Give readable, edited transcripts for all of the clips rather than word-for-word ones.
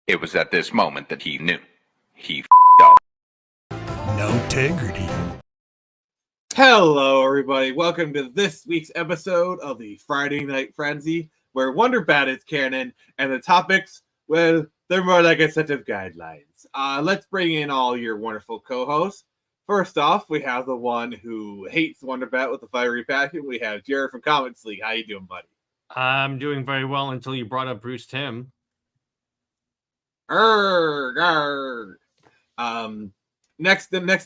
It was at this moment that he knew. He f***ed up. No integrity. Hello, everybody. Welcome to this week's episode of the Friday Night Frenzy, where Wonder Bat is canon, and the topics, well, they're more like a set of guidelines. Let's bring in all your wonderful co-hosts. First off, we have the one who hates Wonder Bat with a fiery passion. We have Jared from Comics League. How you doing, buddy? I'm doing very well until you brought up Bruce Timm. Next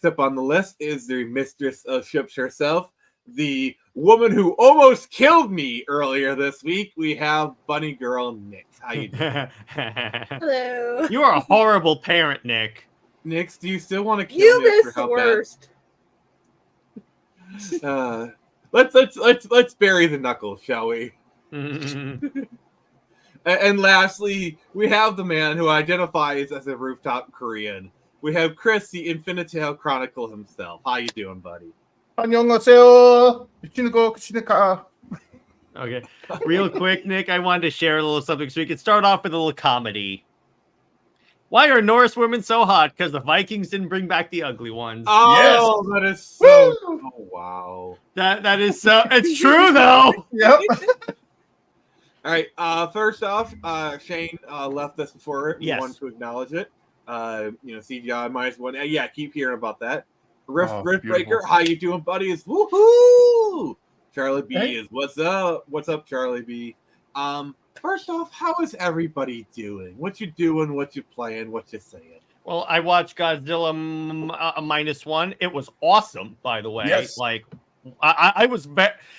up on the list is the mistress of ships herself, the woman who almost killed me earlier this week. We have Bunny Girl Nix. How you doing? Hello. You are a horrible parent, Nick. Nix, do you still want to kill You me missed the worst. Let's bury the knuckles, shall we? And lastly, we have the man who identifies as a rooftop Korean. We have Chris, the Infinitail Chronicle himself. How you doing, buddy? 안녕하세요. Okay. Real quick, Nick, I wanted to share a little something so we could start off with a little comedy. Why are Norse women so hot? Because the Vikings didn't bring back the ugly ones. Oh, yes. That is so... Oh, wow. That is so... It's true, though. Yep. All right. First off, Shane left us before. We Yes. wanted to acknowledge it. CGI -1. Yeah, keep hearing about that. Rift Breaker, how you doing, buddy? Is woohoo! Charlie B is what's up? What's up, Charlie B? First off, how is everybody doing? What you doing? What you playing? What you saying? Well, I watched Godzilla -1. It was awesome, by the way. Yes. Like, I was,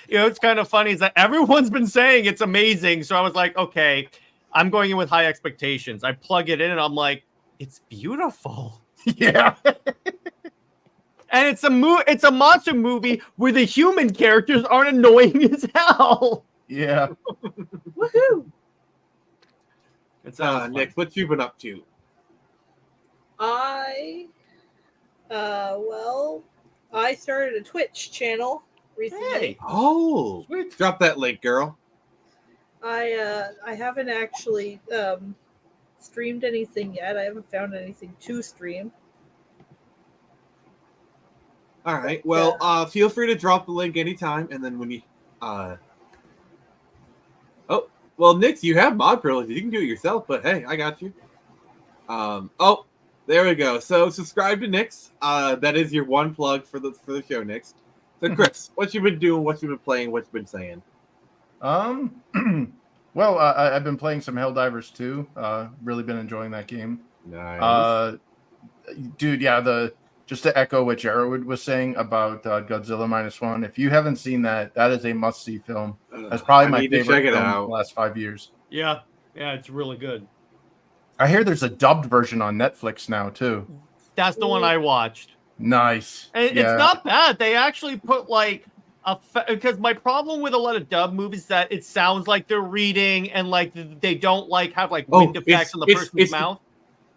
it's kind of funny is that everyone's been saying it's amazing. So I was like, okay, I'm going in with high expectations. I plug it in and I'm like, it's beautiful. Yeah. And it's a monster movie where the human characters aren't annoying as hell. Yeah. Woohoo! It sounds Nick, what you been up to? I started a Twitch channel recently. Hey. Oh, Sweet. drop that link, girl. I haven't actually streamed anything yet. I haven't found anything to stream. All right. Well, feel free to drop the link anytime, and then when you, Nix, you have mod privilege. You can do it yourself, but hey, I got you. There we go. So subscribe to Nix. That is your one plug for the show, Nix. So Chris, what you been doing? What you been playing? What you been saying? Well, I've been playing some Helldivers 2. Really been enjoying that game. Nice. Dude, yeah, just to echo what Jared was saying about Godzilla -1, if you haven't seen that, that is a must-see film. That's probably my favorite film in the last 5 years. Yeah, it's really good. I hear there's a dubbed version on Netflix now, too. That's the one I watched. Nice. And yeah. It's not bad. They actually put like because my problem with a lot of dub movies is that it sounds like they're reading and like they don't like have like wind effects on the person's mouth.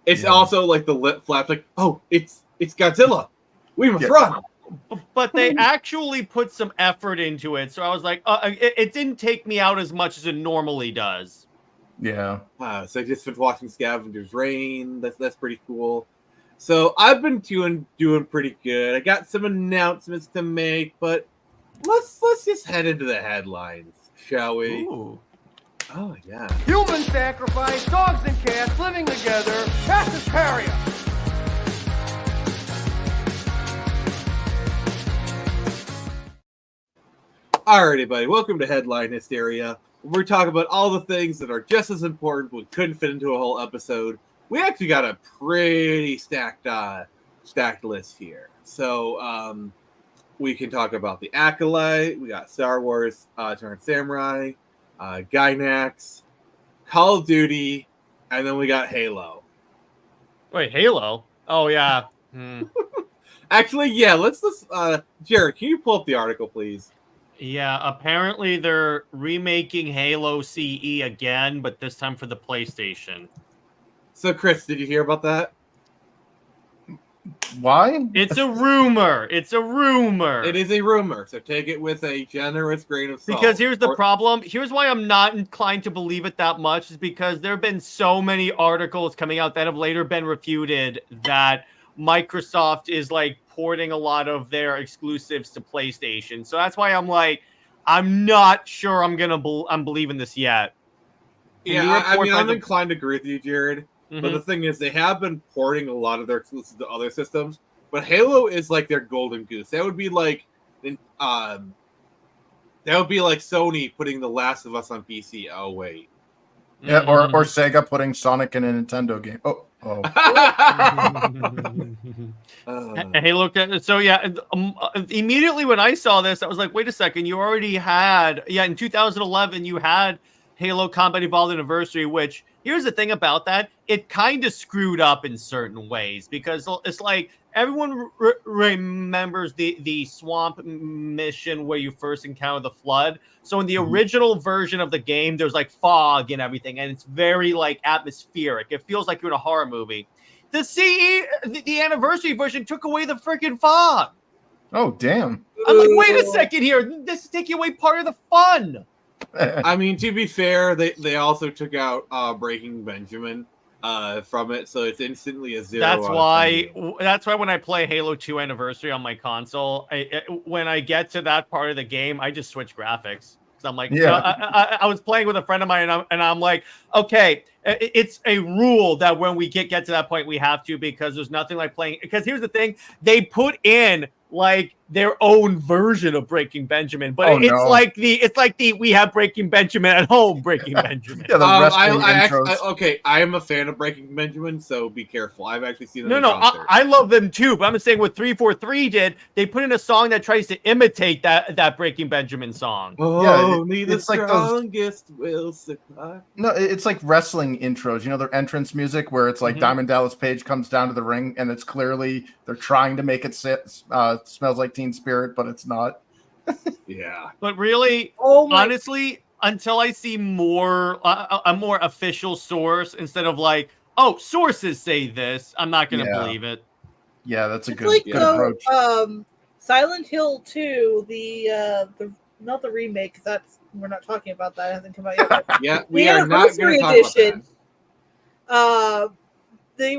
It's also like the lip flaps, like, oh, it's Godzilla. We must run. But they actually put some effort into it. So I was like, it didn't take me out as much as it normally does. Yeah. So I just been watching Scavenger's Reign. That's pretty cool. So I've been doing pretty good. I got some announcements to make, but let's just head into the headlines, shall we? Ooh. Oh yeah. Human sacrifice, dogs and cats living together, mass hysteria. Alrighty, buddy. Welcome to Headline Hysteria. We're talking about all the things that are just as important, but we couldn't fit into a whole episode. We actually got a pretty stacked list here. So we can talk about the Acolyte. We got Star Wars Turned Samurai, Gynax, Call of Duty, and then we got Halo. Wait, Halo? Oh yeah. Actually, yeah. Let's Jared, can you pull up the article, please? Yeah, apparently they're remaking Halo CE again, but this time for the PlayStation. So, Chris, did you hear about that? Why? It's a rumor. It's a rumor. It is a rumor, so take it with a generous grain of salt. Because here's the problem. Here's why I'm not inclined to believe it that much is because there have been so many articles coming out that have later been refuted that Microsoft is like porting a lot of their exclusives to PlayStation. So that's why I'm like, I'm not sure I'm believing this yet. Yeah, I mean, I'm inclined to agree with you, Jared. But the thing is, they have been porting a lot of their exclusives to other systems. But Halo is like their golden goose. That would be like, Sony putting The Last of Us on PC. Oh wait, yeah, or Sega putting Sonic in a Nintendo game. Hey, look. So yeah, immediately when I saw this, I was like, wait a second. You already had, in 2011, you had Halo Combat Evolved Anniversary, which here's the thing about that. It kind of screwed up in certain ways because it's like everyone remembers the swamp mission where you first encounter the flood. So in the original version of the game, there's like fog and everything, and it's very like atmospheric. It feels like you're in a horror movie. The anniversary version took away the freaking fog. Oh, damn. I'm like, wait a second here. This is taking away part of the fun. I mean, to be fair, they also took out Breaking Benjamin from it, so it's instantly a 0. That's why when I play Halo 2 Anniversary on my console, when I get to that part of the game, I just switch graphics. Because I'm like, I was playing with a friend of mine, and I'm like, okay, it's a rule that when we get to that point, we have to, because there's nothing like playing. Because here's the thing, they put in like their own version of Breaking Benjamin, but like the we have Breaking Benjamin at home Breaking Benjamin. Yeah, I am a fan of Breaking Benjamin, so be careful. I've actually seen them. I love them too, but I'm saying what 343 did, they put in a song that tries to imitate that Breaking Benjamin song. It's like strongest will supply. No, it's like wrestling intros. You know, their entrance music where it's like Diamond Dallas Page comes down to the ring, and it's clearly they're trying to make it Smells Like Teen Spirit, but it's not. Yeah. But really, honestly, until I see a more official source instead of like, oh, sources say this, I'm not going to believe it. Yeah, that's a good approach. Silent Hill 2, the not the remake, because we're not talking about that. It hasn't come out yet. Yeah, we are not going to talk edition, about that. They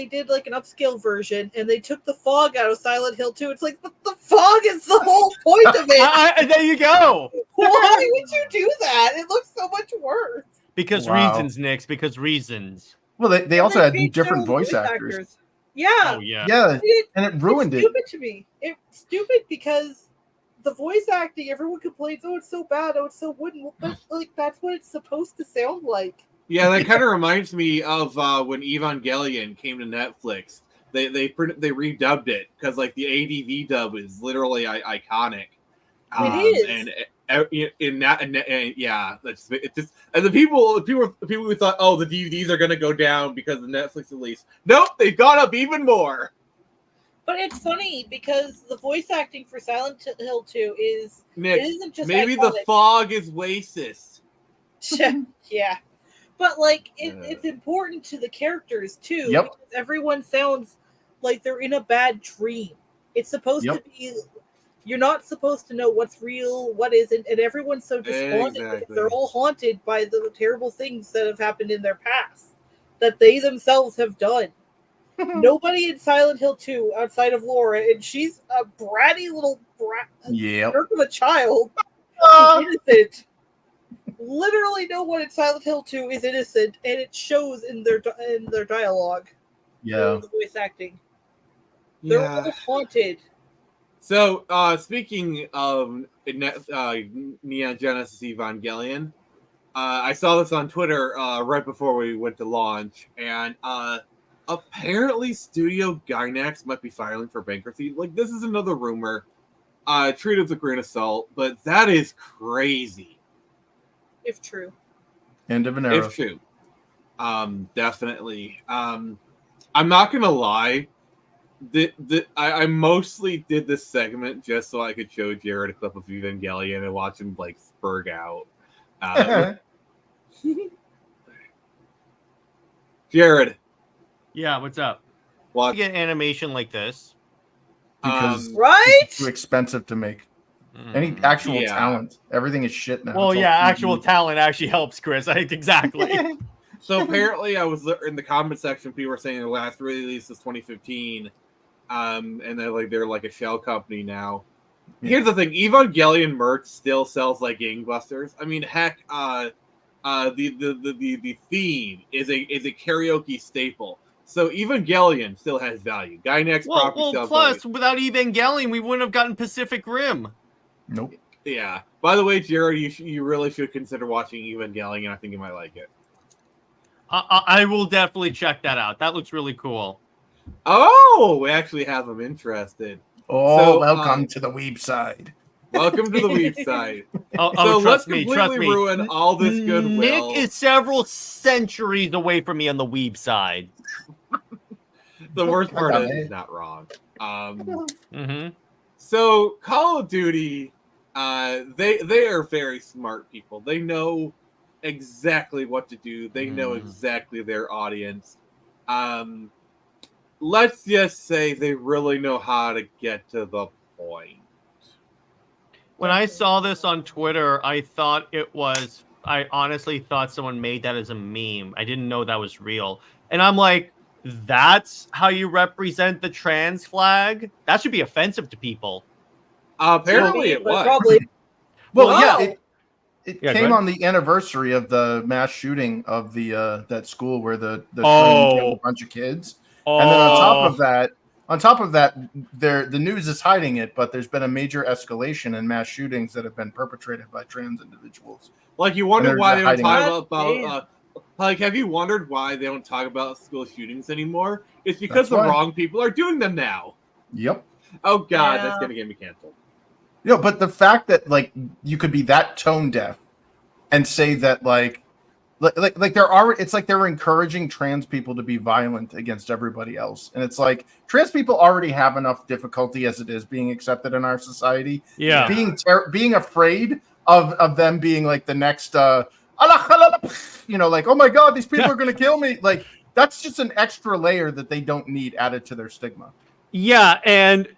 did like an upscale version, and they took the fog out of Silent Hill 2. It's like the fog is the whole point of it. There you go. Why would you do that? It looks so much worse. Because reasons, Nix. Because reasons. Well, they also had different voice actors. Yeah. Oh yeah. Yeah, and it ruined it. It's stupid to me. It's stupid because the voice acting, everyone complains, oh, it's so bad, oh, it's so wooden. But like that's what it's supposed to sound like. Yeah, that kind of reminds me of when Evangelion came to Netflix. They redubbed it because like the ADV dub is literally iconic. It is, that's it. Just and the people who thought, oh, the DVDs are gonna go down because of the Netflix release. Nope, they've gone up even more. But it's funny because the voice acting for Silent Hill 2 is Nick, it isn't just maybe iconic. the fog is racist. Yeah. But like it's important to the characters too. Yep. Because everyone sounds like they're in a bad dream. It's supposed to be. You're not supposed to know what's real, what isn't, and everyone's so despondent because they're all haunted by the terrible things that have happened in their past that they themselves have done. Nobody in Silent Hill 2 outside of Laura, and she's a bratty little jerk of a child, innocent. Literally no one in Silent Hill 2 is innocent, and it shows in their dialogue. Yeah. The voice acting. They're all haunted. So, speaking of Neon Genesis Evangelion, I saw this on Twitter right before we went to launch, and apparently Studio Gainax might be filing for bankruptcy. Like, this is another rumor. Treat it with a grain of salt, but that is crazy. If true. End of an era. If true. Definitely. I'm not going to lie. I mostly did this segment just so I could show Jared a clip of Evangelion and watch him like spurg out. Jared. Yeah, what's up? Watch get animation like this because right? it's too expensive to make. Any actual talent, everything is shit now. Well, yeah, actual talent actually helps, Chris. I think exactly. So apparently, I was in the comment section. People were saying the last release is 2015, and they're like a shell company now. Yeah. Here's the thing: Evangelion merch still sells like gangbusters. I mean, heck, the theme is a karaoke staple. So Evangelion still has value. Gainax property sells. Plus, without Evangelion, we wouldn't have gotten Pacific Rim. Nope. Yeah. By the way, Jared, you really should consider watching Evangelion. I think you might like it. I will definitely check that out. That looks really cool. Oh, we actually have them interested. Oh, so, welcome to the weeb side. Welcome to the weeb side. So let's completely ruin all this goodwill. Nick is several centuries away from me on the weeb side. The worst part is he's not wrong. So Call of Duty, they are very smart people. They know exactly what to do. They know exactly their audience. Let's just say they really know how to get to the point. When I saw this on Twitter, I honestly thought someone made that as a meme. I didn't know that was real. And I'm like, that's how you represent the trans flag? That should be offensive to people. Apparently it was. Probably. Well, yeah, it came on the anniversary of the mass shooting of the that school where the train killed a bunch of kids. And then on top of that, the news is hiding it, but there's been a major escalation in mass shootings that have been perpetrated by trans individuals. Like, you wonder why they don't talk about like, have you wondered why they don't talk about school shootings anymore? It's because the wrong people are doing them now. Yep. Oh God, that's gonna get me canceled. But the fact that like you could be that tone deaf and say that like it's like they're encouraging trans people to be violent against everybody else, and it's like trans people already have enough difficulty as it is being accepted in our society. Yeah, being afraid of them being like the next like, oh my God, these people are going to kill me. Like, that's just an extra layer that they don't need added to their stigma. Yeah, and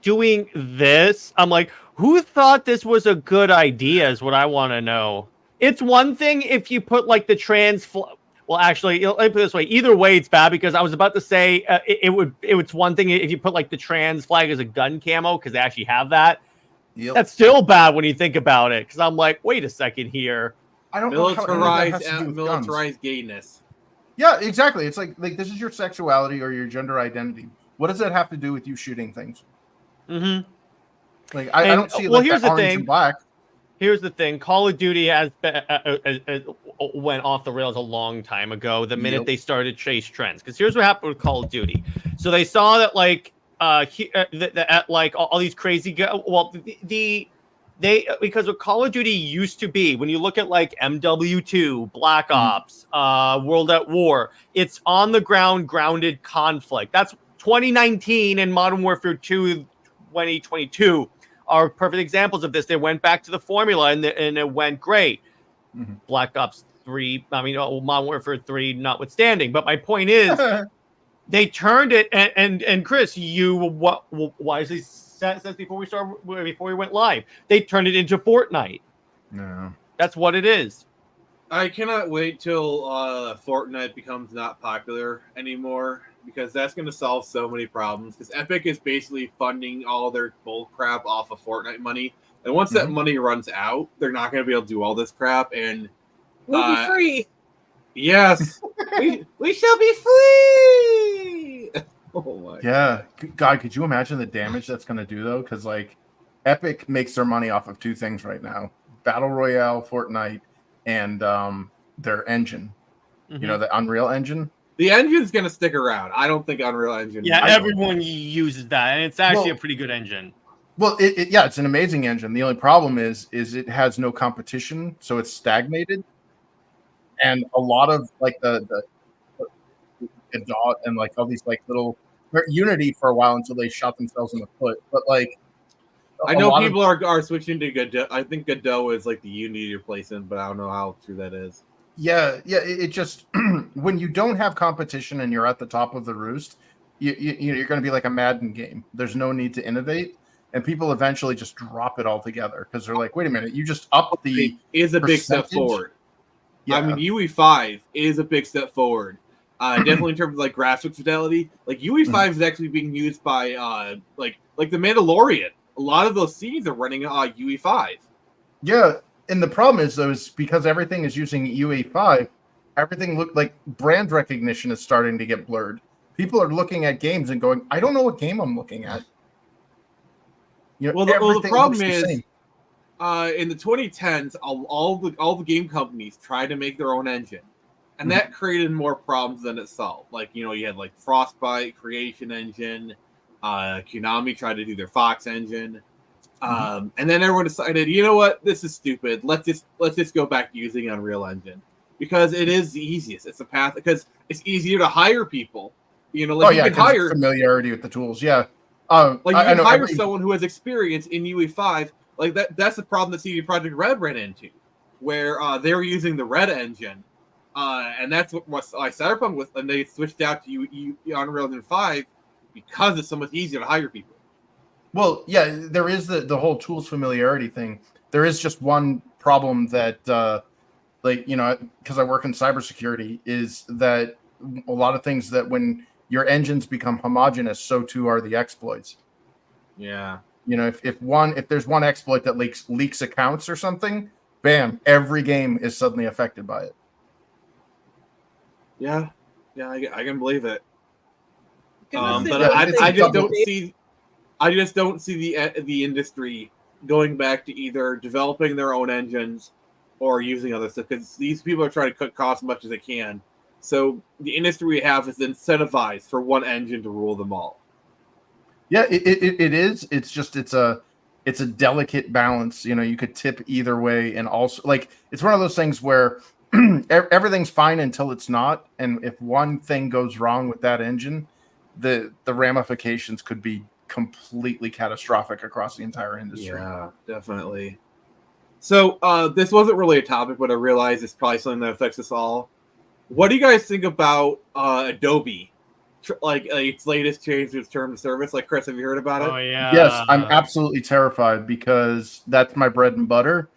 doing this, I'm like, who thought this was a good idea is what I want to know. It's one thing if you put like the trans well, actually, let me put it this way. Either way, it's bad, because I was about to say it's one thing if you put like the trans flag as a gun camo, because they actually have that. Yep. That's still bad when you think about it, because I'm like, wait a second here. I don't militarized gayness. Yeah, exactly. It's like this is your sexuality or your gender identity. What does that have to do with you shooting things? Mm-hmm. Like I don't see here's the orange and black. Here's the thing: Call of Duty has went off the rails a long time ago. The minute they started to chase trends, because here's what happened with Call of Duty. So they saw that like like all these crazy because what Call of Duty used to be, when you look at like MW2, Black Ops, World at War, it's on the ground, grounded conflict. That's 2019, and Modern Warfare 2 2022 are perfect examples of this. They went back to the formula and it went great. Mm-hmm. Black Ops 3, Modern Warfare 3 notwithstanding. But my point is, they turned it, and Chris, you wisely says before we went live, they turned it into Fortnite. No, that's what it is. I cannot wait till Fortnite becomes not popular anymore, because that's going to solve so many problems. Because Epic is basically funding all their bull crap off of Fortnite money, and once that money runs out, they're not going to be able to do all this crap. And we'll be free. Yes, we shall be free. Oh my God, could you imagine the damage that's going to do, though? Because like Epic makes their money off of two things right now: Battle Royale, Fortnite, and their engine. You know, the Unreal Engine. The engine's going to stick around. I don't think Unreal Engine. Yeah, everyone uses that, and it's actually a pretty good engine. Well, it's an amazing engine. The only problem is it has no competition, so it's stagnated. And a lot of like the Godot and like all these like little Unity for a while until they shot themselves in the foot. But like, I know people are switching to Godot. I think Godot is like the Unity replacement, but I don't know how true that is. Yeah. It just when you don't have competition and you're at the top of the roost, you're going to be like a Madden game. There's no need to innovate, and people eventually just drop it altogether because they're like, wait a minute, you just upped the is a big step forward. Yeah. I mean, UE5 is a big step forward. Definitely in terms of like graphics fidelity. Like UE5 is actually being used by like the Mandalorian. A lot of those scenes are running UE5. Yeah, and the problem is though, is because everything is using UE5, everything look like brand recognition is starting to get blurred. People are looking at games and going, I don't know what game I'm looking at. You know, well, the problem looks the is, in the 2010s, all the game companies tried to make their own engine, and that created more problems than it solved. Like, you know, you had like Frostbite, Creation Engine, Konami tried to do their Fox engine, and then everyone decided, you know what, this is stupid. Let's just go back to using Unreal Engine because it is the easiest. It's a path because it's easier to hire people. You know, like you can hire familiarity with the tools. Yeah. Like you can hire someone who has experience in UE5. Like that's the problem that CD Projekt Red ran into, where they were using the Red engine, and that's what Cyberpunk was, and they switched out to Unreal Engine 5 because it's so much easier to hire people. Well, yeah, there is the whole tools familiarity thing. There is just one problem that, like, you know, because I work in cybersecurity, is that a lot of things that when your engines become homogenous, so too are the exploits. Yeah. You know, if there's one exploit that leaks accounts or something, bam, every game is suddenly affected by it. Yeah, I can believe it. But I just don't see the industry going back to either developing their own engines or using other stuff, because these people are trying to cut costs as much as they can. So the industry we have is incentivized for one engine to rule them all. Yeah, it is. It's just it's a delicate balance. You know, you could tip either way, and also like it's one of those things where everything's fine until it's not, and if one thing goes wrong with that engine, the ramifications could be completely catastrophic across the entire industry. Yeah, definitely. So this wasn't really a topic, but I realize it's probably something that affects us all. What do you guys think about Adobe? Like its latest change to its term of service? Like, Chris, have you heard about it? Oh yeah. Yes, I'm absolutely terrified because that's my bread and butter.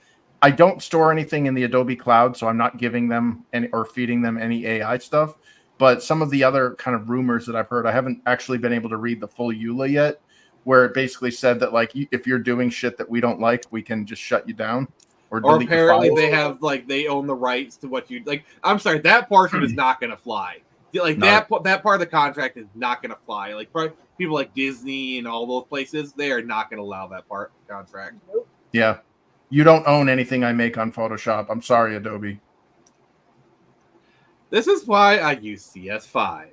I don't store anything in the Adobe Cloud, so I'm not giving them any or feeding them any AI stuff. But some of the other kind of rumors that I've heard, I haven't actually been able to read the full EULA yet, where it basically said that like if you're doing shit that we don't like, we can just shut you down. Or apparently they have they own the rights to what you like. I'm sorry, that portion is not going to fly. Like that part of the contract is not going to fly. Like people like Disney and all those places, they are not going to allow that part of the contract. Yeah, you don't own anything I make on Photoshop. I'm sorry, Adobe. This is why I use CS5.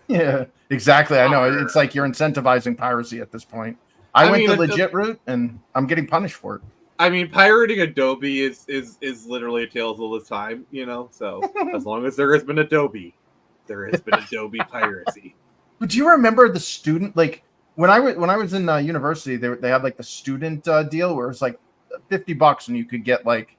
Yeah, exactly. I know it's like you're incentivizing piracy at this point. I went the legit route, and I'm getting punished for it. I mean, pirating Adobe is literally a tale of all the time, you know. So as long as there has been Adobe, there has been Adobe piracy. But do you remember the student, like when I was in university, they had like the student deal where it was like $50 and you could get like,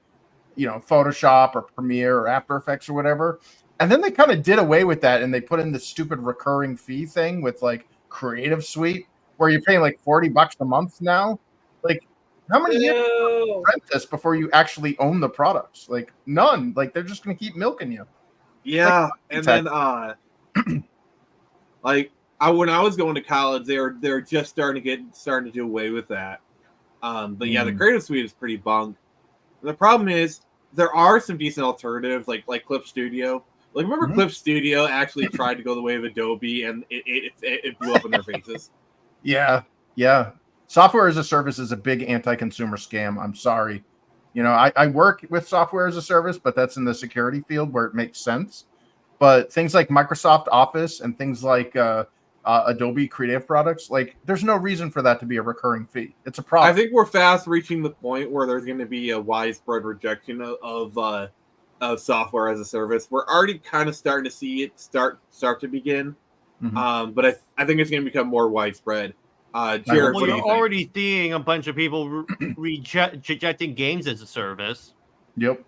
you know, Photoshop or Premiere or After Effects or whatever. And then they kind of did away with that and they put in the stupid recurring fee thing with like Creative Suite where you're paying like $40 a month now. Like, how many years do you rent this before you actually own the products? Like none. Like they're just going to keep milking you. Yeah, like, and then like when I was going to college, they're just starting to do away with that. But yeah, the Creative Suite is pretty bunk. And the problem is there are some decent alternatives like Clip Studio. Like remember Clip Studio actually tried to go the way of Adobe and it blew up in their faces. Yeah. Software as a service is a big anti-consumer scam. I'm sorry. You know, I work with software as a service, but that's in the security field where it makes sense. But things like Microsoft Office and things like Adobe Creative products, like there's no reason for that to be a recurring fee. It's a problem. I think we're fast reaching the point where there's going to be a widespread rejection of software as a service. We're already kind of starting to see it start to begin. But I think it's going to become more widespread. Jared, well, you're already seeing a bunch of people rejecting games as a service. Yep.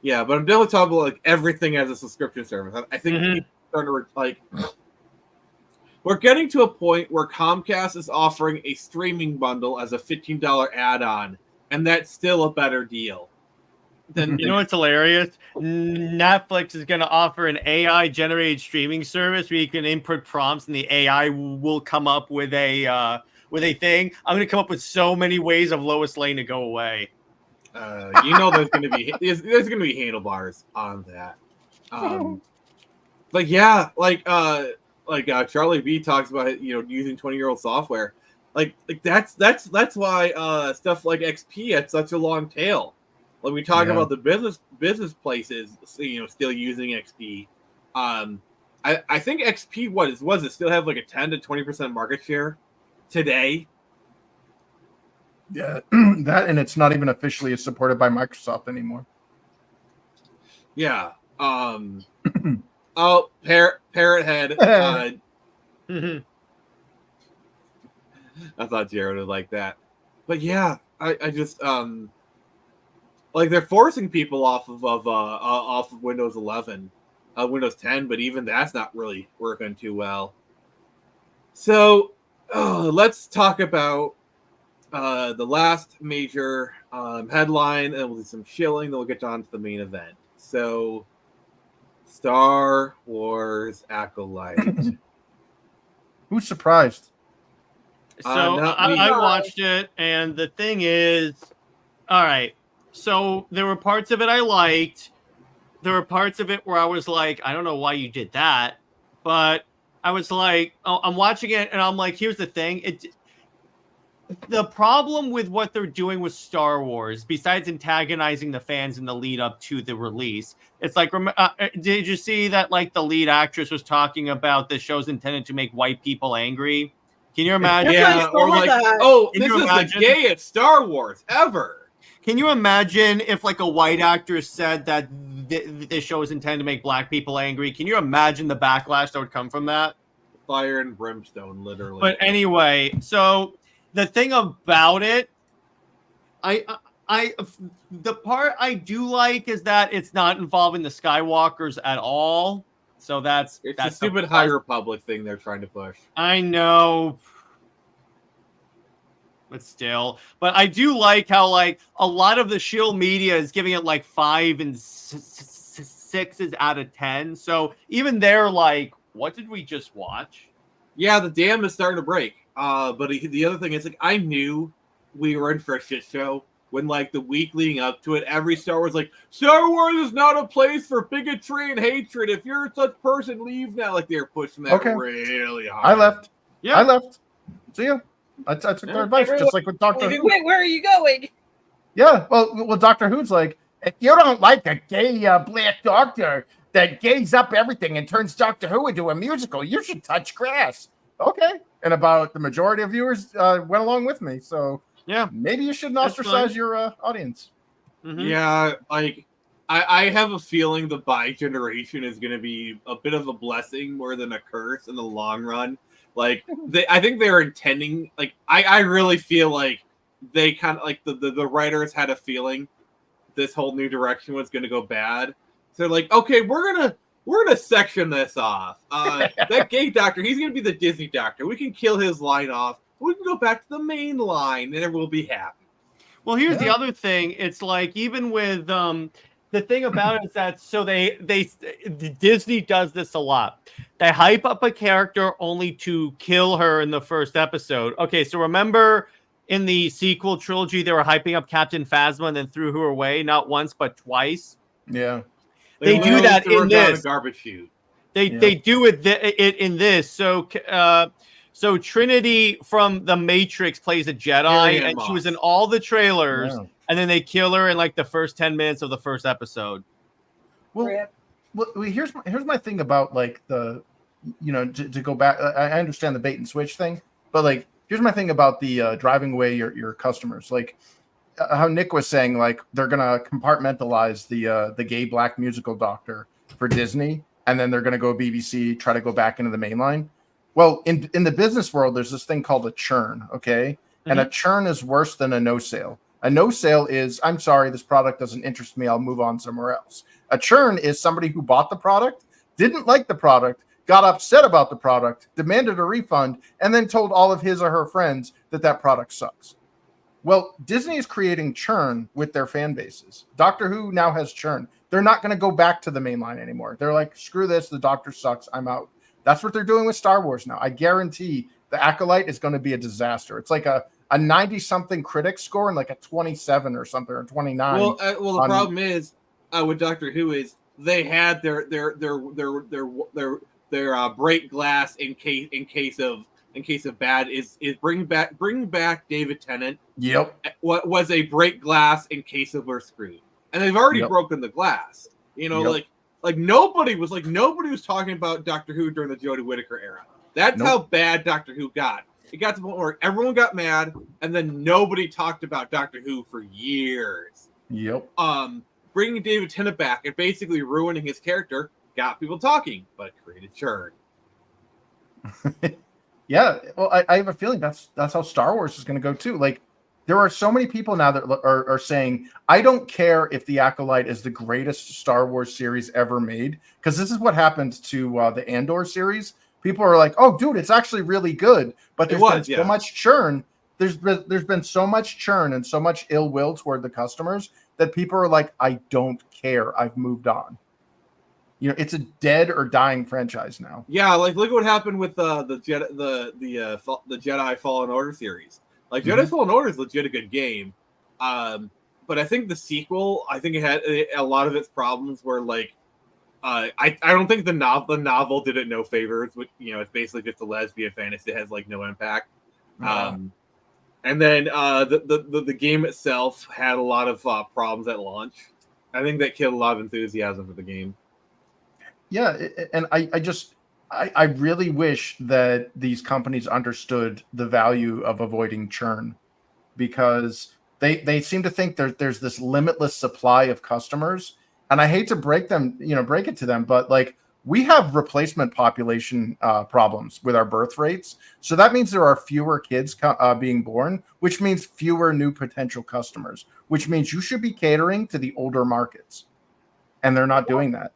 Yeah, but I'm definitely talking about like everything as a subscription service. I think people are starting to We're getting to a point where Comcast is offering a streaming bundle as a $15 add-on, and that's still a better deal. You know what's hilarious? Netflix is going to offer an AI-generated streaming service where you can input prompts and the AI will come up with a thing. I'm going to come up with so many ways of Lois Lane to go away. You know, there's going to be handlebars on that. But yeah, like Charlie B talks about, using 20-year-old software. Like that's why stuff like XP had such a long tail. When we talk about the business places, still using XP, I think XP was it still have like a 10 to 20% market share today. Yeah, that, and it's not even officially supported by Microsoft anymore. Yeah. Oh, Parrot Head. I thought Jared would like that, but yeah, I just like they're forcing people off of Windows 11, Windows 10, but even that's not really working too well. So let's talk about the last major headline, and we'll do some chilling. Then we'll get on to the main event. So, Star Wars Acolyte. Who's surprised? So I watched it, and the thing is, all right. So there were parts of it I liked. There were parts of it where I was like, I don't know why you did that, but I was like, oh, I'm watching it, and I'm like, here's the thing. The problem with what they're doing with Star Wars, besides antagonizing the fans in the lead up to the release, it's like, did you see that like the lead actress was talking about the show's intended to make white people angry? Can you imagine? Yeah, or like, this is the gayest Star Wars ever. Can you imagine if like a white actor said that this show is intended to make black people angry? Can you imagine the backlash that would come from that? Fire and brimstone, literally. But anyway, so the thing about it, the part I do like is that it's not involving the Skywalkers at all. So that's a stupid High Republic thing they're trying to push. I know. But still, I do like how like a lot of the Shield media is giving it like 5 and 6s out of 10. So even they're like, what did we just watch? Yeah, the dam is starting to break. But the other thing is, like, I knew we were in for a shit show when, like, the week leading up to it, every Star Wars, like, Star Wars is not a place for bigotry and hatred. If you're such person, leave now. Like, they're pushing that really hard. I left. Yeah, I left. See ya. I took their advice, just like with Doctor Who. Wait, where are you going? Yeah, well, Doctor Who's like, if you don't like a gay black doctor that gays up everything and turns Doctor Who into a musical, you should touch grass. Okay. And about the majority of viewers went along with me. So yeah, maybe you shouldn't ostracize your audience. Mm-hmm. Yeah, like I have a feeling the bi generation is going to be a bit of a blessing more than a curse in the long run. Like I think they're intending. Like I really feel like they kind of like the writers had a feeling this whole new direction was going to go bad. So they're like, okay, we're gonna section this off. That gay doctor, he's gonna be the Disney doctor. We can kill his line off. We can go back to the main line, and everyone will be happy. Well, here's the other thing. It's like even with the thing about it is that so they Disney does this a lot. They hype up a character only to kill her in the first episode. Okay, so remember in the sequel trilogy, they were hyping up Captain Phasma and then threw her away, not once but twice. Yeah. They do that in this garbage chute. They do it in this. So Trinity from The Matrix plays a Jedi, and she was in all the trailers, and then they kill her in like the first 10 minutes of the first episode. Well, here's my thing about like the, to go back. I understand the bait and switch thing, but like here's my thing about the driving away your customers. Like how Nick was saying, like they're gonna compartmentalize the gay black musical doctor for Disney, and then they're gonna go BBC, try to go back into the main line. Well, in the business world, there's this thing called a churn, okay? Mm-hmm. And a churn is worse than a no sale. A no sale is, I'm sorry, this product doesn't interest me, I'll move on somewhere else. A churn is somebody who bought the product, didn't like the product, got upset about the product, demanded a refund, and then told all of his or her friends that product sucks. Well, Disney is creating churn with their fan bases. Doctor Who now has churn. They're not going to go back to the main line anymore. They're like, screw this, the Doctor sucks, I'm out. That's what they're doing with Star Wars now. I guarantee the Acolyte is going to be a disaster. It's like a 90-something critic score and like a 27 or something, or 29. Well, the problem is with Doctor Who is they had their break glass in case of bad is bring back David Tennant. Yep. What was a break glass in case of we're screwed, and they've already broken the glass. Like nobody was talking about Doctor Who during the Jodie Whittaker era. That's how bad Doctor Who got. It got to the point where everyone got mad, and then nobody talked about Doctor Who for years. Yep. Bringing David Tennant back and basically ruining his character got people talking, but created churn. Yeah, well, I have a feeling that's how Star Wars is going to go too. Like, there are so many people now that are saying, I don't care if The Acolyte is the greatest Star Wars series ever made, because this is what happened to the Andor series. People are like, oh, dude, it's actually really good, but there's been so much churn. There's been so much churn and so much ill will toward the customers that people are like, I don't care. I've moved on. It's a dead or dying franchise now. Yeah, like look what happened with the Jedi Fallen Order series. Like Jedi Fallen Order is legit a good game, but I think the sequel, it had a lot of its problems were like, I don't think the novel did it no favors. It's basically just a lesbian fantasy. It has like no impact. And then the game itself had a lot of problems at launch. I think that killed a lot of enthusiasm for the game. Yeah, and I really wish that these companies understood the value of avoiding churn, because they seem to think there's this limitless supply of customers, and I hate to break it to them, but like, we have replacement population problems with our birth rates, so that means there are fewer kids being born, which means fewer new potential customers, which means you should be catering to the older markets, and they're not doing that.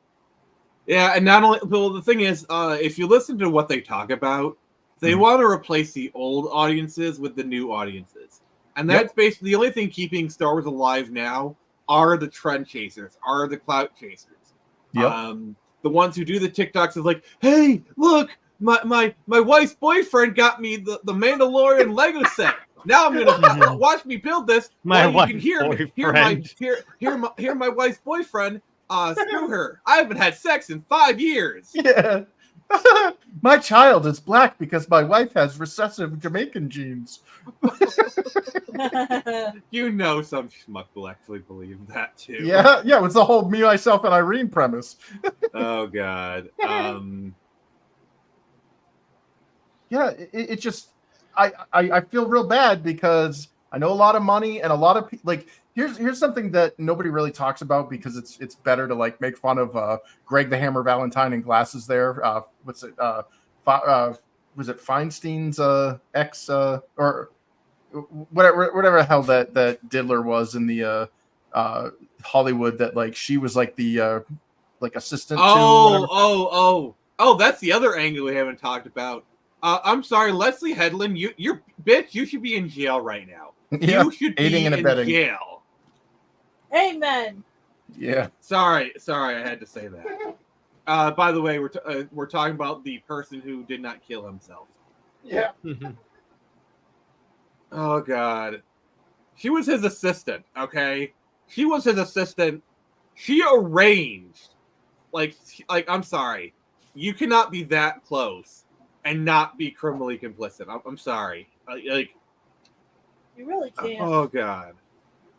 Yeah, and not only, well, the thing is, if you listen to what they talk about, they want to replace the old audiences with the new audiences. And that's basically the only thing keeping Star Wars alive now are the trend chasers, are the clout chasers. Yep. The ones who do the TikToks is like, hey, look, my wife's boyfriend got me the Mandalorian Lego set. Now I'm gonna watch me build this. My you can hear my wife's boyfriend. Screw her. I haven't had sex in 5 years. Yeah. My child is black because my wife has recessive Jamaican genes. Some schmuck will actually believe that too. Yeah, it was the whole me, myself, and Irene premise. Oh God. Yeah, it just, I feel real bad because I know a lot of money and a lot of like. Here's something that nobody really talks about because it's better to like make fun of Greg the Hammer Valentine and glasses there. Was it Feinstein's ex or whatever the hell that diddler was in the Hollywood, that like she was like the like assistant to. Oh, that's the other angle we haven't talked about. I'm sorry, Leslie Headland, you're bitch, you should be in jail right now. Yeah, you should be aiding and abetting. In jail. Amen. Yeah. Sorry, I had to say that. By the way, we're talking about the person who did not kill himself. Yeah. Oh God. She was his assistant. Okay, she was his assistant. She arranged. Like I'm sorry, you cannot be that close and not be criminally complicit. I'm sorry. Like. You really can't. Oh God.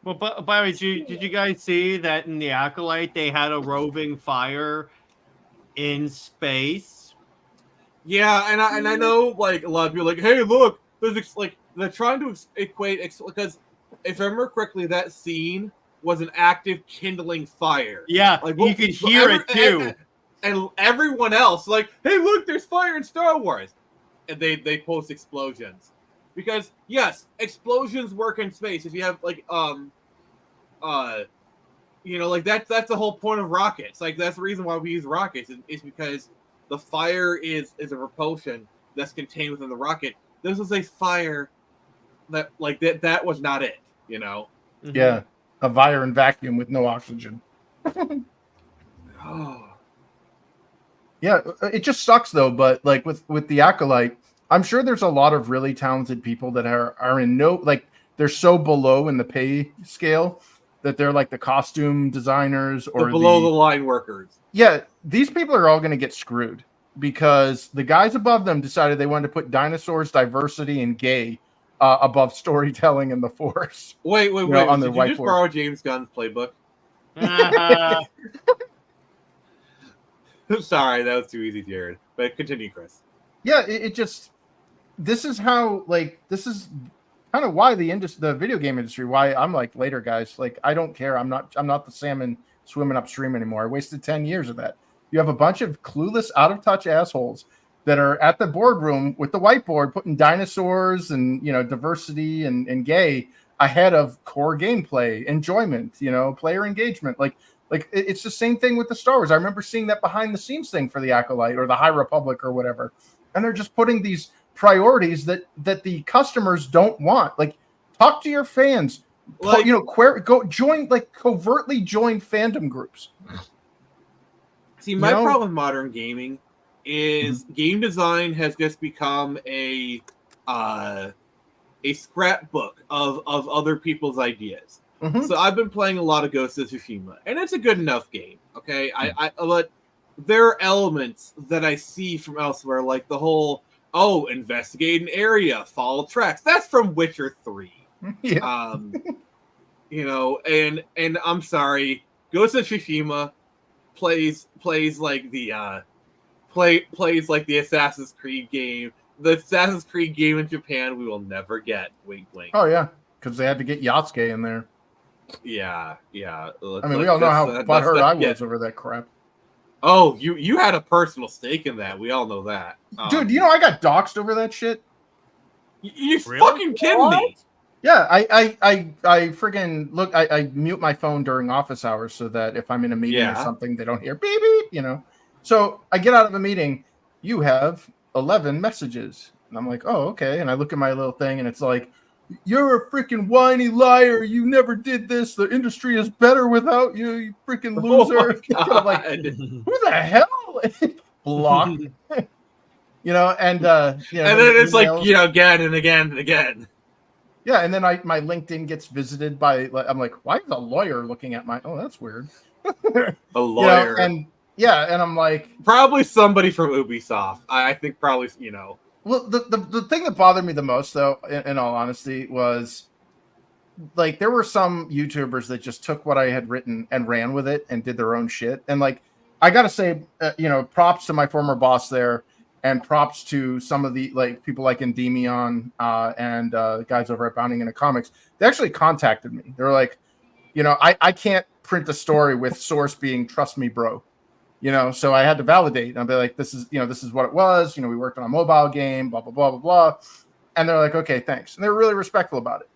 Well, but by the way, did you guys see that in the Acolyte they had a roving fire in space? Yeah, and I know like a lot of people are like, hey, look, there's like they're trying to equate because if I remember correctly, that scene was an active kindling fire. Yeah, like you could hear it too. And everyone else like, hey, look, there's fire in Star Wars, and they post explosions. Because yes, explosions work in space. If you have like like that's the whole point of rockets. Like that's the reason why we use rockets is because the fire is a repulsion that's contained within the rocket. This is a fire that was not it, you know? Yeah, a fire in vacuum with no oxygen. Oh. Yeah, it just sucks though. But like with the Acolyte, I'm sure there's a lot of really talented people that are in no, like, they're so below in the pay scale that they're like the costume designers or the below the line workers. Yeah, these people are all going to get screwed because the guys above them decided they wanted to put dinosaurs, diversity, and gay above storytelling in the Force. Wait. On their Did you just whiteboard. borrow James Gunn's playbook? Sorry, that was too easy, Jared. But continue, Chris. Yeah, it just, this is how, like, this is kind of why the video game industry, why I'm like, later guys, like, I don't care. I'm not the salmon swimming upstream anymore. I wasted 10 years of that. You have a bunch of clueless, out of touch assholes that are at the boardroom with the whiteboard putting dinosaurs and, you know, diversity and gay ahead of core gameplay, enjoyment, you know, player engagement. Like it's the same thing with the Star Wars. I remember seeing that behind the scenes thing for the Acolyte or the High Republic or whatever. And they're just putting these priorities that the customers don't want. Like, talk to your fans. Like, you know, go join, like, covertly join fandom groups. See, my problem with modern gaming is game design has just become a scrapbook of other people's ideas. So I've been playing a lot of Ghost of Tsushima, and it's a good enough game. Okay, but there are elements that I see from elsewhere, like the whole investigate an area, follow tracks. That's from Witcher 3. Yeah. You know, and I'm sorry, Ghost of Tsushima plays like the plays like the Assassin's Creed game. The Assassin's Creed game in Japan we will never get. Wink, wink. Oh yeah, because they had to get Yatsuke in there. Yeah. I mean, we all know how butthurt I was over that crap. Oh, you had a personal stake in that. We all know that. Dude, you know I got doxxed over that shit? You fucking kidding me? Yeah, I friggin' look, I mute my phone during office hours so that if I'm in a meeting or something, they don't hear beep beep, you know. So I get out of a meeting, you have 11 messages. And I'm like, oh, okay. And I look at my little thing and it's like, you're a freaking whiny liar. You never did this. The industry is better without you, you freaking loser. Oh I'm like, who the hell? Block. You know, and you know, and then it's emails, like, you know, again and again and again. Yeah, and then my LinkedIn gets visited by, I'm like, why is a lawyer looking at my? Oh, that's weird. A lawyer, you know, and yeah, and I'm like, probably somebody from Ubisoft. I think probably, you know. Well, the thing that bothered me the most, though, in all honesty, was like there were some YouTubers that just took what I had written and ran with it and did their own shit. And like, I gotta say, you know, props to my former boss there, and props to some of the like people like Endymion and guys over at Bounding into Comics. They actually contacted me. They were like, you know, I can't print a story with source being trust me, bro. You know, so I had to validate. And I'll be like, this is what it was. You know, we worked on a mobile game, blah, blah, blah, blah, blah. And they're like, okay, thanks. And they're really respectful about it.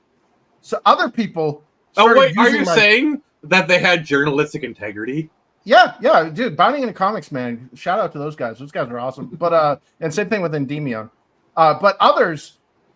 So other people. Oh, wait, are you saying that they had journalistic integrity? Yeah, dude. Bounding into Comics, man. Shout out to those guys. Those guys are awesome. But, and same thing with Endymion. But other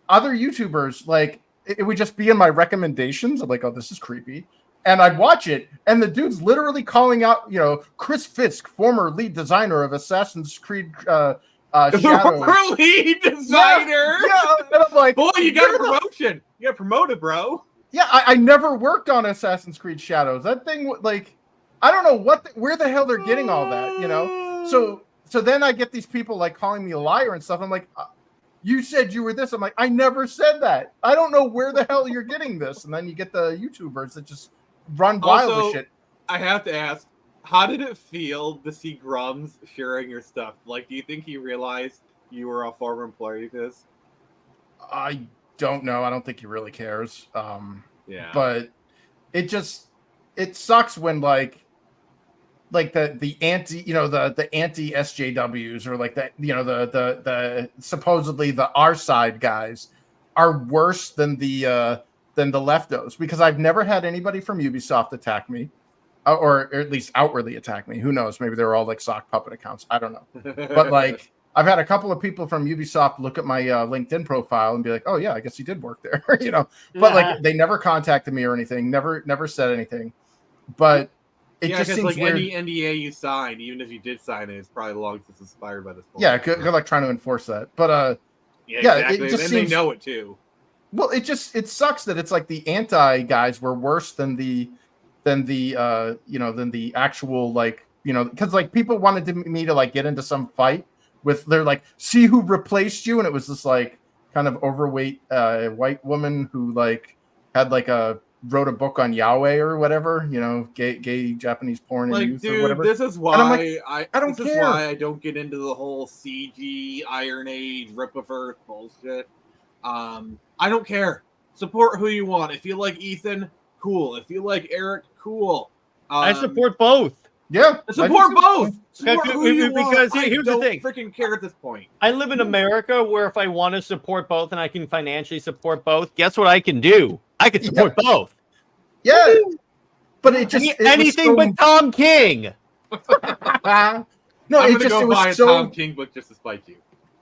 YouTubers, like, it would just be in my recommendations. I'm like, oh, this is creepy. And I'd watch it, and the dude's literally calling out, you know, Chris Fisk, former lead designer of Assassin's Creed Shadows. Former lead designer? Yeah, and I'm like, boy, you got a promotion. You got promoted, bro. Yeah, I never worked on Assassin's Creed Shadows. That thing, like, I don't know where the hell they're getting all that, you know? So then I get these people, like, calling me a liar and stuff. I'm like, you said you were this. I'm like, I never said that. I don't know where the hell you're getting this. And then you get the YouTubers that just run wild with shit. I have to ask, how did it feel to see Grums sharing your stuff? Like, do you think he realized you were a former employee of his? I don't know. I don't think he really cares. Yeah. But it sucks when like the anti, you know, the anti SJWs or like that, you know, the supposedly the our side guys are worse than the leftos, because I've never had anybody from Ubisoft attack me. or at least outwardly attack me. Who knows? Maybe they were all like sock puppet accounts. I don't know. But like, I've had a couple of people from Ubisoft look at my LinkedIn profile and be like, "Oh yeah, I guess he did work there," you know. But like, they never contacted me or anything. Never said anything. But it just seems like weird. any NDA you sign, even if you did sign it, it's probably long since expired by this point. Yeah, good luck trying to enforce that. But exactly. it just and seems, they know it too. Well, it sucks that it's like the anti guys were worse than the actual, like, you know, because like people wanted me to like get into some fight with, they're like, see who replaced you, and it was this like kind of overweight white woman who like had like wrote a book on Yahweh or whatever, you know, gay Japanese porn and youth or whatever. This is why I don't care. This is why I don't get into the whole CG Iron Age Rip of Earth bullshit. I don't care. Support who you want. If you like Ethan, cool. If you like Eric, cool. I support both. Yeah, support both. Support who you want. Here's the thing. Freaking care at this point. I live in America, where if I want to support both and I can financially support both, guess what I can do? I can support both. Yeah, but it just anything but Tom King. No, I'm gonna go buy a Tom King book just to spite you.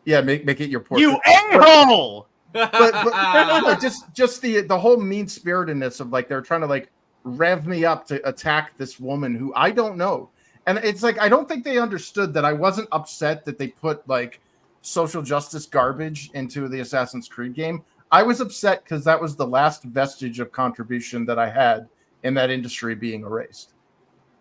Yeah, make it your portrait. You a-hole. but just the whole mean spiritedness of like they're trying to like rev me up to attack this woman who I don't know, and it's like I don't think they understood that I wasn't upset that they put like social justice garbage into the Assassin's Creed game. I was upset because that was the last vestige of contribution that I had in that industry being erased.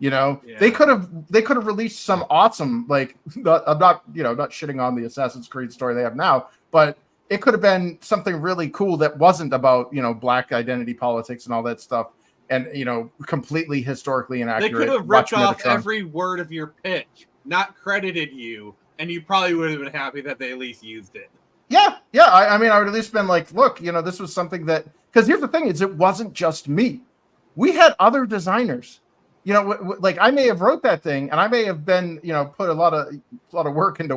You know, they could have released some awesome, like, I'm not shitting on the Assassin's Creed story they have now, but it could have been something really cool that wasn't about, you know, black identity politics and all that stuff, and, you know, completely historically inaccurate. They could have ripped off every word of your pitch, not credited you, and you probably would have been happy that they at least used it. Yeah. I mean, I would at least been like, look, you know, this was something that, because here's the thing is, it wasn't just me. We had other designers. You know, like I may have wrote that thing, and I may have been, you know, put a lot of work into,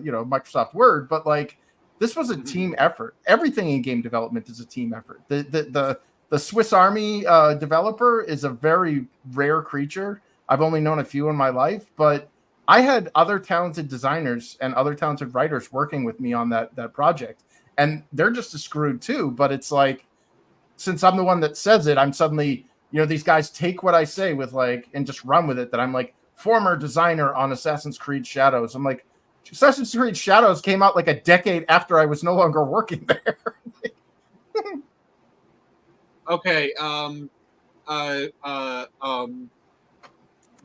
you know, Microsoft Word, but like this was a team effort. Everything in game development is a team effort. The Swiss Army developer is a very rare creature. I've only known a few in my life, but I had other talented designers and other talented writers working with me on that project, and they're just as screwed too. But it's like, since I'm the one that says it, I'm suddenly, you know, these guys take what I say with like and just run with it. That I'm like former designer on Assassin's Creed Shadows. I'm like, Assassin's Creed Shadows came out like a decade after I was no longer working there. Okay.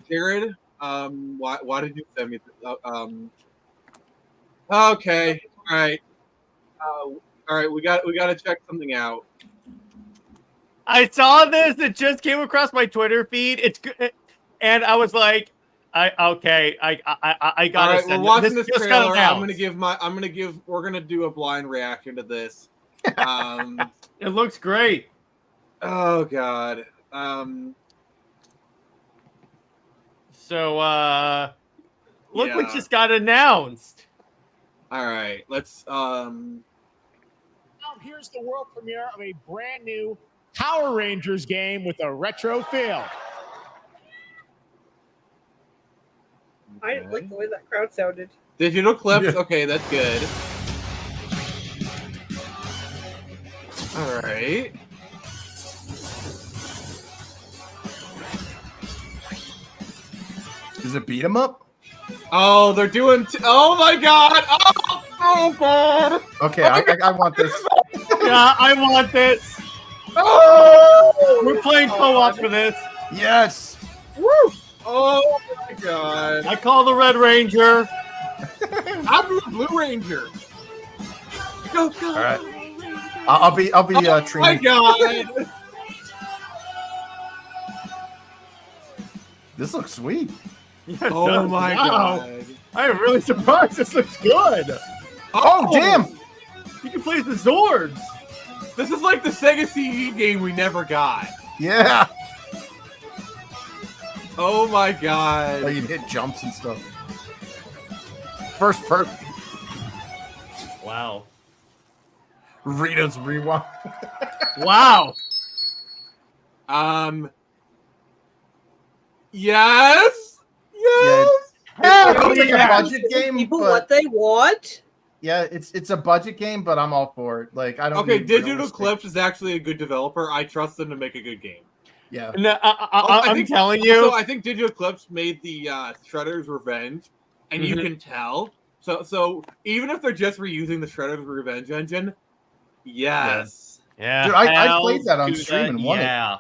Jared, why did you send me this? Okay. All right. We got to check something out. I saw this. It just came across my Twitter feed. It's good, and I was like, I gotta. All right, we're watching this trailer. We're gonna do a blind reaction to this. It looks great. Oh God. So look what just got announced. All right, let's. Now here's the world premiere of a brand new Power Rangers game with a retro feel. I didn't like the way that crowd sounded. Digital clips? Yeah. Okay, that's good. All right. Is it beat 'em up? Oh, they're doing. Oh my God! Oh God! Okay, I want this. Yeah, I want this. Oh! We're playing co-op for this. Yes. Woo! Oh my God! I call the Red Ranger. I'm the Blue Ranger. Go! All right. I'll be. Oh my God! This looks sweet. Yeah, oh my God! I am really surprised. This looks good. Oh damn! You can play the Zords. This is like the Sega CG game we never got. Yeah. Oh my God! Like you hit jumps and stuff. First person. Wow. Rita's Rewind. Wow. Yes. Yeah, Hell it's like yeah. a budget game, People but what they want. yeah, it's a budget game, but I'm all for it. Like I don't. Okay, need Digital realistic- Eclipse is actually a good developer. I trust them to make a good game. Yeah. No, I I'm think- telling you. So I think Digital Eclipse made the Shredder's Revenge, and you can tell. So even if they're just reusing the Shredder's Revenge engine, yes. Yeah, Dude, I hell played that on to stream the- and won it. Yeah.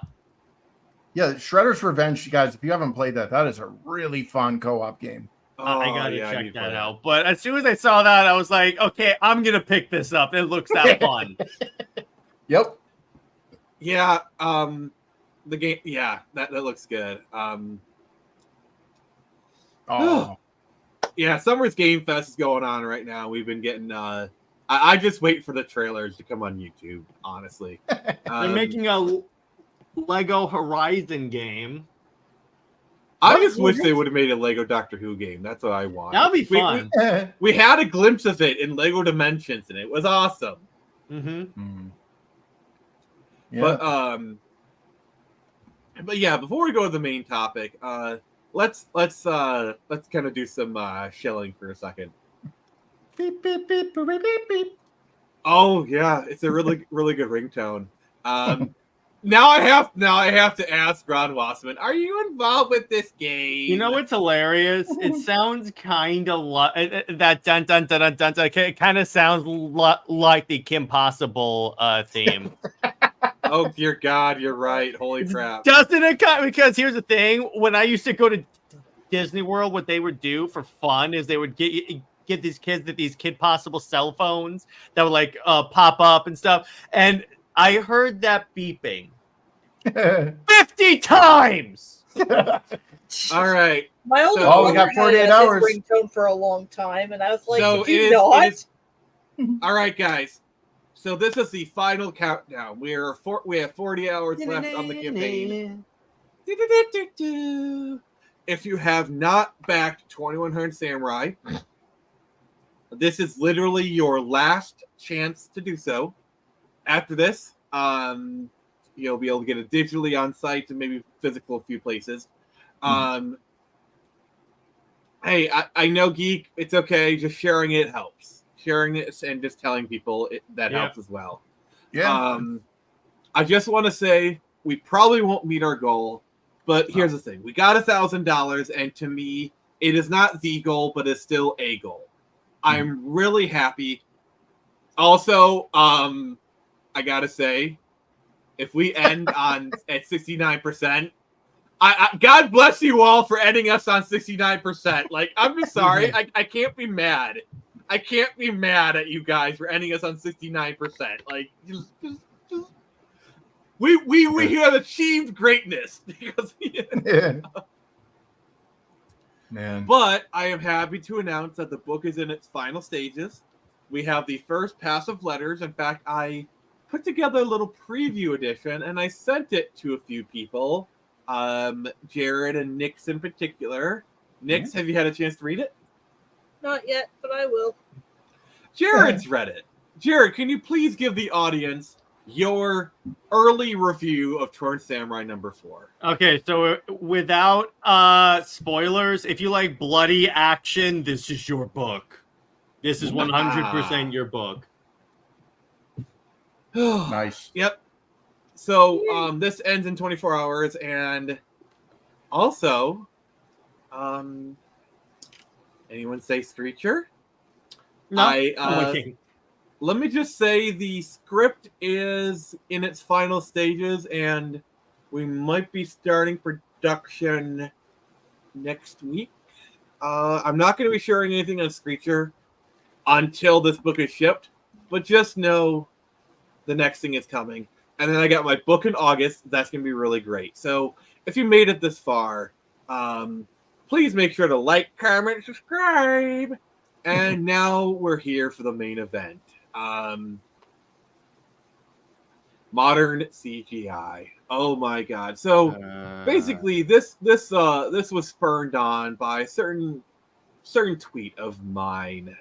Yeah, Shredder's Revenge, you guys. If you haven't played that, that is a really fun co-op game. I Oh, gotta yeah, I check need to that play out. But as soon as I saw that, I was like, okay, I'm gonna pick this up. It looks that fun. Yep. Yeah, the game. Yeah, that looks good. Oh, Yeah, Summer's Game Fest is going on right now. We've been getting. I just wait for the trailers to come on YouTube. Honestly, They're making a Lego Horizon game. I just wish they would have made a Lego Doctor Who game. That's what I want. That'd be fun. We had a glimpse of it in Lego Dimensions, and it was awesome. Mm-hmm. yeah. But yeah, before we go to the main topic, let's kind of do some shilling for a second. Beep, beep, beep, beep, beep, beep. Oh yeah, it's a really good ringtone. Now I have to ask Ron Wassman, are you involved with this game? You know what's hilarious? It sounds kind of like that dun dun dun dun dun. Dun. It kind of sounds like the Kim Possible theme. Oh dear God, you're right. Holy crap! Doesn't it? Because here's the thing: when I used to go to Disney World, what they would do for fun is they would get these kids these Kid Possible cell phones that would like pop up and stuff, and I heard that beeping 50 times. All right. My older So- we got brother 48 had hours. his ringtone for a long time, and I was like, So "Did you it not?" is- All right, guys. So this is the final countdown. We have 40 hours left on the campaign. If you have not backed 2100 Samurai, this is literally your last chance to do so. After this, you'll be able to get it digitally on site and maybe physical a few places. Hey, I know, Geek. It's okay. Just sharing it helps. Sharing it and just telling people that helps as well. Yeah. I just want to say we probably won't meet our goal, but here's the thing: we got $1,000, and to me, it is not the goal, but it's still a goal. I'm really happy. Also, I gotta say, if we end at 69%, I God bless you all for ending us on 69%. Like, I'm just sorry, I can't be mad. I can't be mad at you guys for ending us on 69%. Like, just we have achieved greatness because. Man. But I am happy to announce that the book is in its final stages. We have the first pass of letters. In fact, I put together a little preview edition and I sent it to a few people, Jared and Nix in particular. Nix, have you had a chance to read it? Not yet, but I will. Jared's read it. Jared, can you please give the audience your early review of Torn Samurai number 4? Okay, so without spoilers, if you like bloody action, this is your book. This is 100% your book. Nice. Yep. So this ends in 24 hours, and also, anyone say Screecher? No, Let me just say the script is in its final stages, and we might be starting production next week. I'm not going to be sharing anything on Screecher until this book is shipped, but just know the next thing is coming. And then I got my book in August. That's going to be really great. So if you made it this far, please make sure to like, comment, subscribe. And now we're here for the main event. Modern CGI. Oh my God! So basically, this was spurned on by a certain tweet of mine.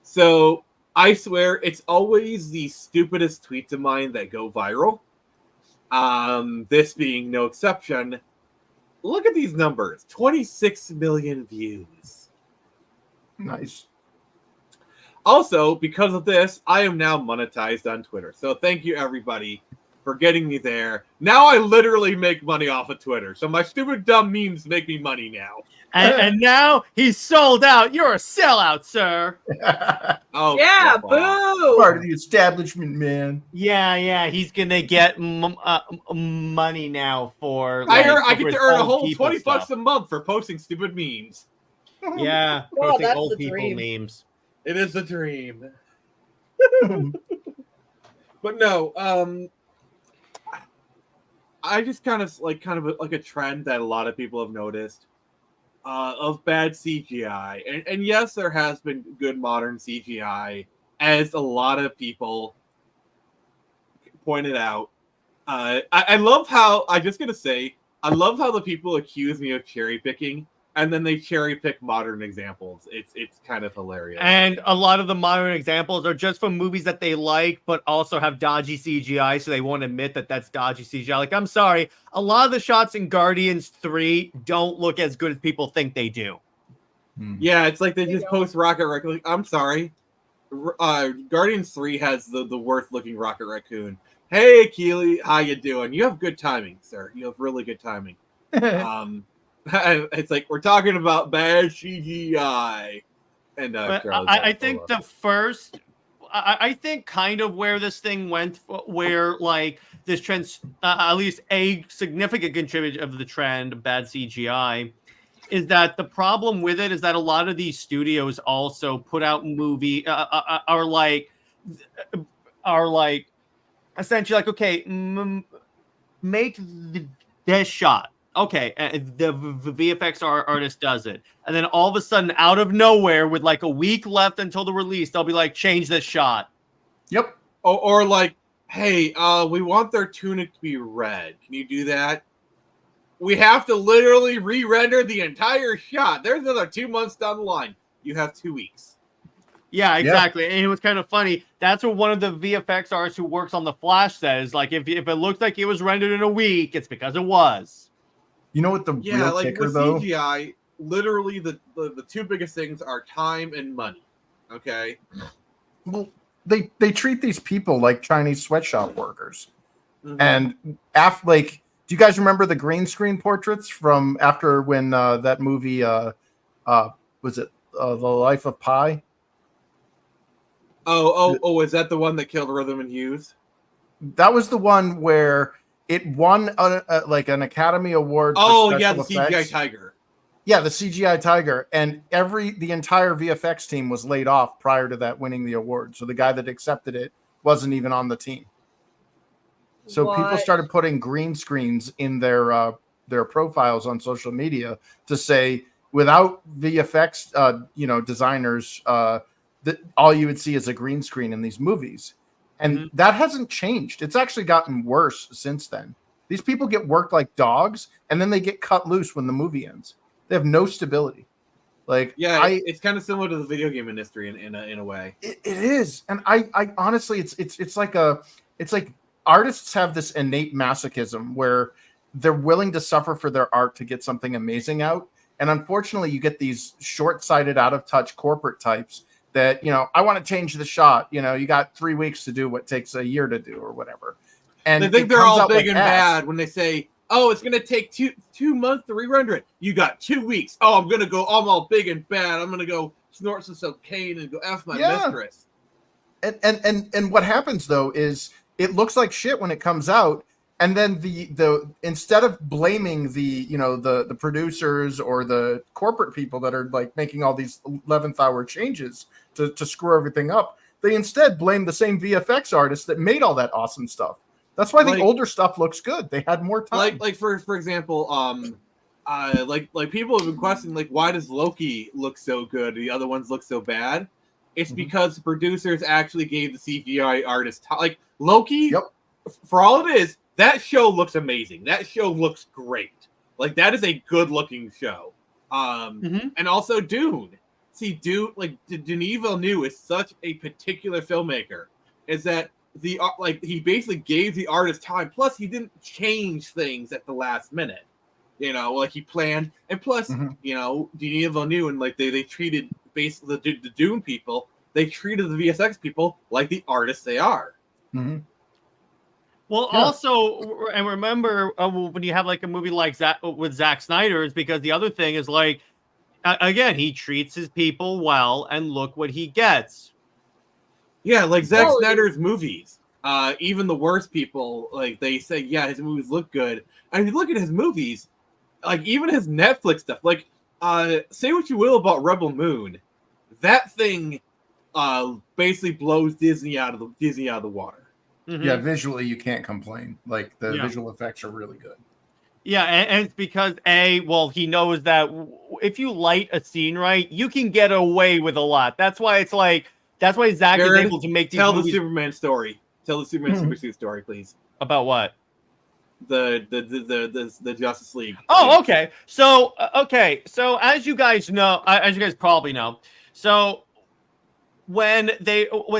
So I swear it's always the stupidest tweets of mine that go viral. This being no exception. look at these numbers: 26 million views. Nice. Also, because of this, I am now monetized on Twitter. So thank you, everybody, for getting me there. Now I literally make money off of Twitter. So my stupid, dumb memes make me money now. And now he's sold out. You're a sellout, sir. Oh, yeah, wow. boo! Part of the establishment, man. Yeah. He's gonna get money now for. I get to earn a whole $20 a month for posting stupid memes. Yeah, Oh, posting that's old the people dream. memes. It is a dream. But no, I just kind of like a trend that a lot of people have noticed of bad CGI, and yes, there has been good modern CGI, as a lot of people pointed out. I love how I love how the people accuse me of cherry picking, and then they cherry pick modern examples. It's kind of hilarious. And a lot of the modern examples are just from movies that they like, but also have dodgy CGI, so they won't admit that that's dodgy CGI. Like, I'm sorry, a lot of the shots in Guardians 3 don't look as good as people think they do. Yeah, it's like they just post Rocket Raccoon. I'm sorry. Guardians 3 has the worst looking Rocket Raccoon. Hey, Keely, how you doing? You have good timing, sir. You have really good timing. It's like we're talking about bad CGI. And I think the first, I think kind of where this thing went, where like this trend, at least a significant contributor of the trend of bad CGI, is that the problem with it is that a lot of these studios also put out are like essentially like, okay, make this shot. Okay, the VFX artist does it. And then all of a sudden, out of nowhere, with like a week left until the release, they'll be like, change this shot. Yep. Or like, hey, we want their tunic to be red. Can you do that? We have to literally re-render the entire shot. There's another 2 months down the line. You have 2 weeks. Yeah, exactly. And it was kind of funny. That's what one of the VFX artists who works on The Flash says. Like, if it looks like it was rendered in a week, it's because it was. You know what the real like kicker, with though? CGI, literally the two biggest things are time and money. Okay. Well, they treat these people like Chinese sweatshop workers. Mm-hmm. And after, like, do you guys remember the green screen portraits from after when that movie was it The Life of Pi? Is that the one that killed Rhythm and Hughes? That was the one where it won like an Academy Award. Oh yeah, the CGI tiger. Yeah, the CGI tiger, and the entire VFX team was laid off prior to that winning the award. So the guy that accepted it wasn't even on the team. So people started putting green screens in their profiles on social media to say, without VFX, designers, that all you would see is a green screen in these movies. And that hasn't changed. It's actually gotten worse since then. These people get worked like dogs, and then they get cut loose when the movie ends. They have no stability. Like, it's kind of similar to the video game industry in a way. It is, and I honestly, it's like artists have this innate masochism where they're willing to suffer for their art to get something amazing out. And unfortunately, you get these short-sighted, out-of-touch corporate types that, I want to change the shot. You got 3 weeks to do what takes a year to do or whatever. And they think they're all big and bad when they say, oh, it's going to take two months to re-render it. You got 2 weeks. Oh, I'm all big and bad. I'm going to go snort some cocaine and go F my mistress. And what happens, though, is it looks like shit when it comes out. And then the instead of blaming the producers or the corporate people that are like making all these 11th hour changes to screw everything up, they instead blame the same VFX artists that made all that awesome stuff. That's why the older stuff looks good. They had more time. Like for example, like people have been questioning, like, why does Loki look so good? The other ones look so bad. It's because the producers actually gave the CGI artist like Loki. Yep. For all it is, that show looks amazing. That show looks great. Like, that is a good looking show. And also Dune. See, Dune, like Denis Villeneuve is such a particular filmmaker. Is that he basically gave the artist time. Plus, he didn't change things at the last minute. You know, like he planned, and plus, you know, Denis Villeneuve and like they treated basically the Dune people, they treated the VFX people like the artists they are. Well, also, and remember when you have like a movie like with Zack Snyder, is because the other thing is like, again, he treats his people well, and look what he gets. Yeah, like Zack Snyder's movies. Even the worst people, like they say, yeah, his movies look good. And if you look at his movies, like even his Netflix stuff, like say what you will about Rebel Moon, that thing basically blows Disney out of the water. Yeah, visually you can't complain. Like the visual effects are really good. Yeah, and it's because he knows that if you light a scene right, you can get away with a lot. That's why Zack is able to make these movies. The Superman story. Tell the Superman Super Suit story, please. About what? The Justice League. Oh, okay. So as you guys know, as you guys probably know, so when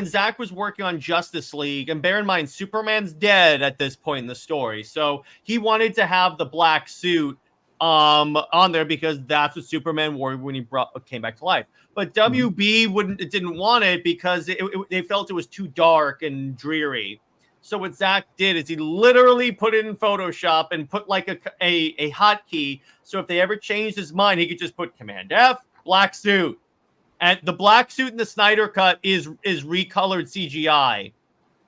Zack was working on Justice League, and bear in mind, Superman's dead at this point in the story, so he wanted to have the black suit on there because that's what Superman wore when he came back to life. But WB didn't want it because they felt it was too dark and dreary. So what Zack did is he literally put it in Photoshop and put like a hotkey. So if they ever changed his mind, he could just put Command F, black suit. And the black suit in the Snyder cut is recolored CGI.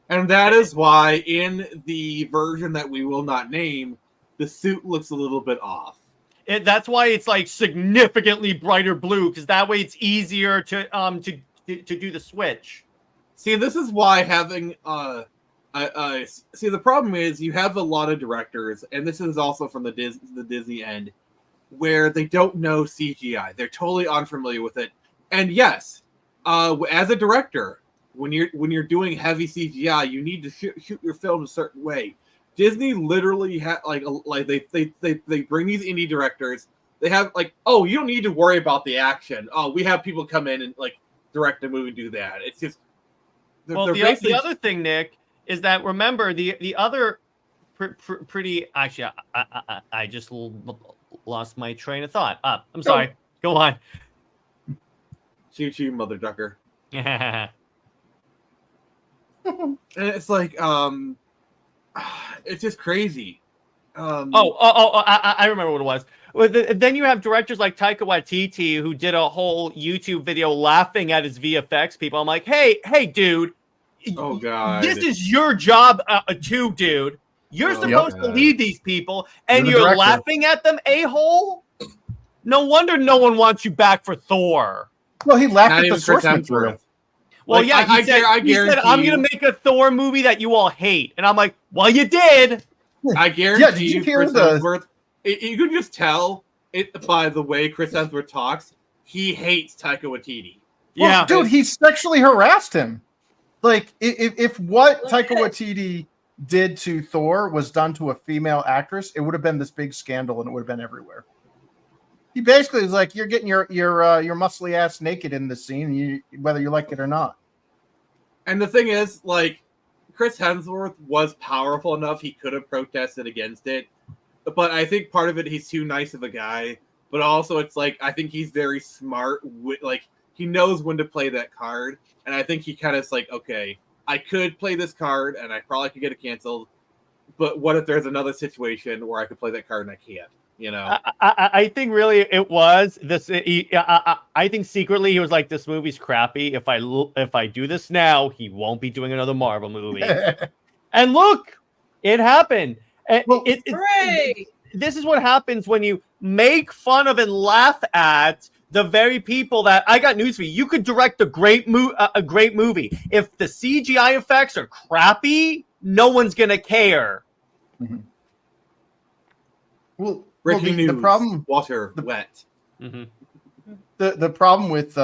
And that is why in the version that we will not name, the suit looks a little bit off. That's why it's like significantly brighter blue, because that way it's easier to do the switch. See, this is why having see, the problem is you have a lot of directors, and this is also from the Disney end, where they don't know CGI. They're totally unfamiliar with it. And yes, as a director, when you're doing heavy CGI, you need to shoot your film a certain way. Disney literally had like they bring these indie directors. They have like, oh, you don't need to worry about the action. Oh, we have people come in and like direct a movie and do that. It's just the other thing, Nick, is that remember the other pretty actually I just lost my train of thought. I'm sorry. Go on. Choo mother ducker. And it's like it's just crazy. I remember what it was. Well, then you have directors like Taika Waititi who did a whole YouTube video laughing at his VFX people. I'm like, hey, dude. Oh God. This is your job too, dude. You're supposed to lead these people, and you're laughing at them, a-hole? No wonder no one wants you back for Thor. Well, he laughed at the source material. Well, like, yeah, he said, I'm going to make a Thor movie that you all hate. And I'm like, well, you did. I guarantee you Chris Hemsworth, you could just tell it by the way Chris Hemsworth talks, he hates Taika Waititi. Well, yeah. Dude, he sexually harassed him. Like, if what Taika Waititi did to Thor was done to a female actress, it would have been this big scandal and it would have been everywhere. He basically was like, "You're getting your muscly ass naked in this scene, whether you like it or not." And the thing is, like, Chris Hemsworth was powerful enough; he could have protested against it. But I think part of it, he's too nice of a guy. But also, it's like I think he's very smart. Like he knows when to play that card, and I think he kind of is like, okay, I could play this card, and I probably could get it canceled. But what if there's another situation where I could play that card and I can't? You know, I think really it was this. I think secretly he was like, "This movie's crappy. If I do this now, he won't be doing another Marvel movie." And look, it happened. Well, This is what happens when you make fun of and laugh at the very people that I got news for you. You could direct a great movie. If the CGI effects are crappy, no one's gonna care. Mm-hmm. Well, breaking news. The problem, wet. Mm-hmm. The problem with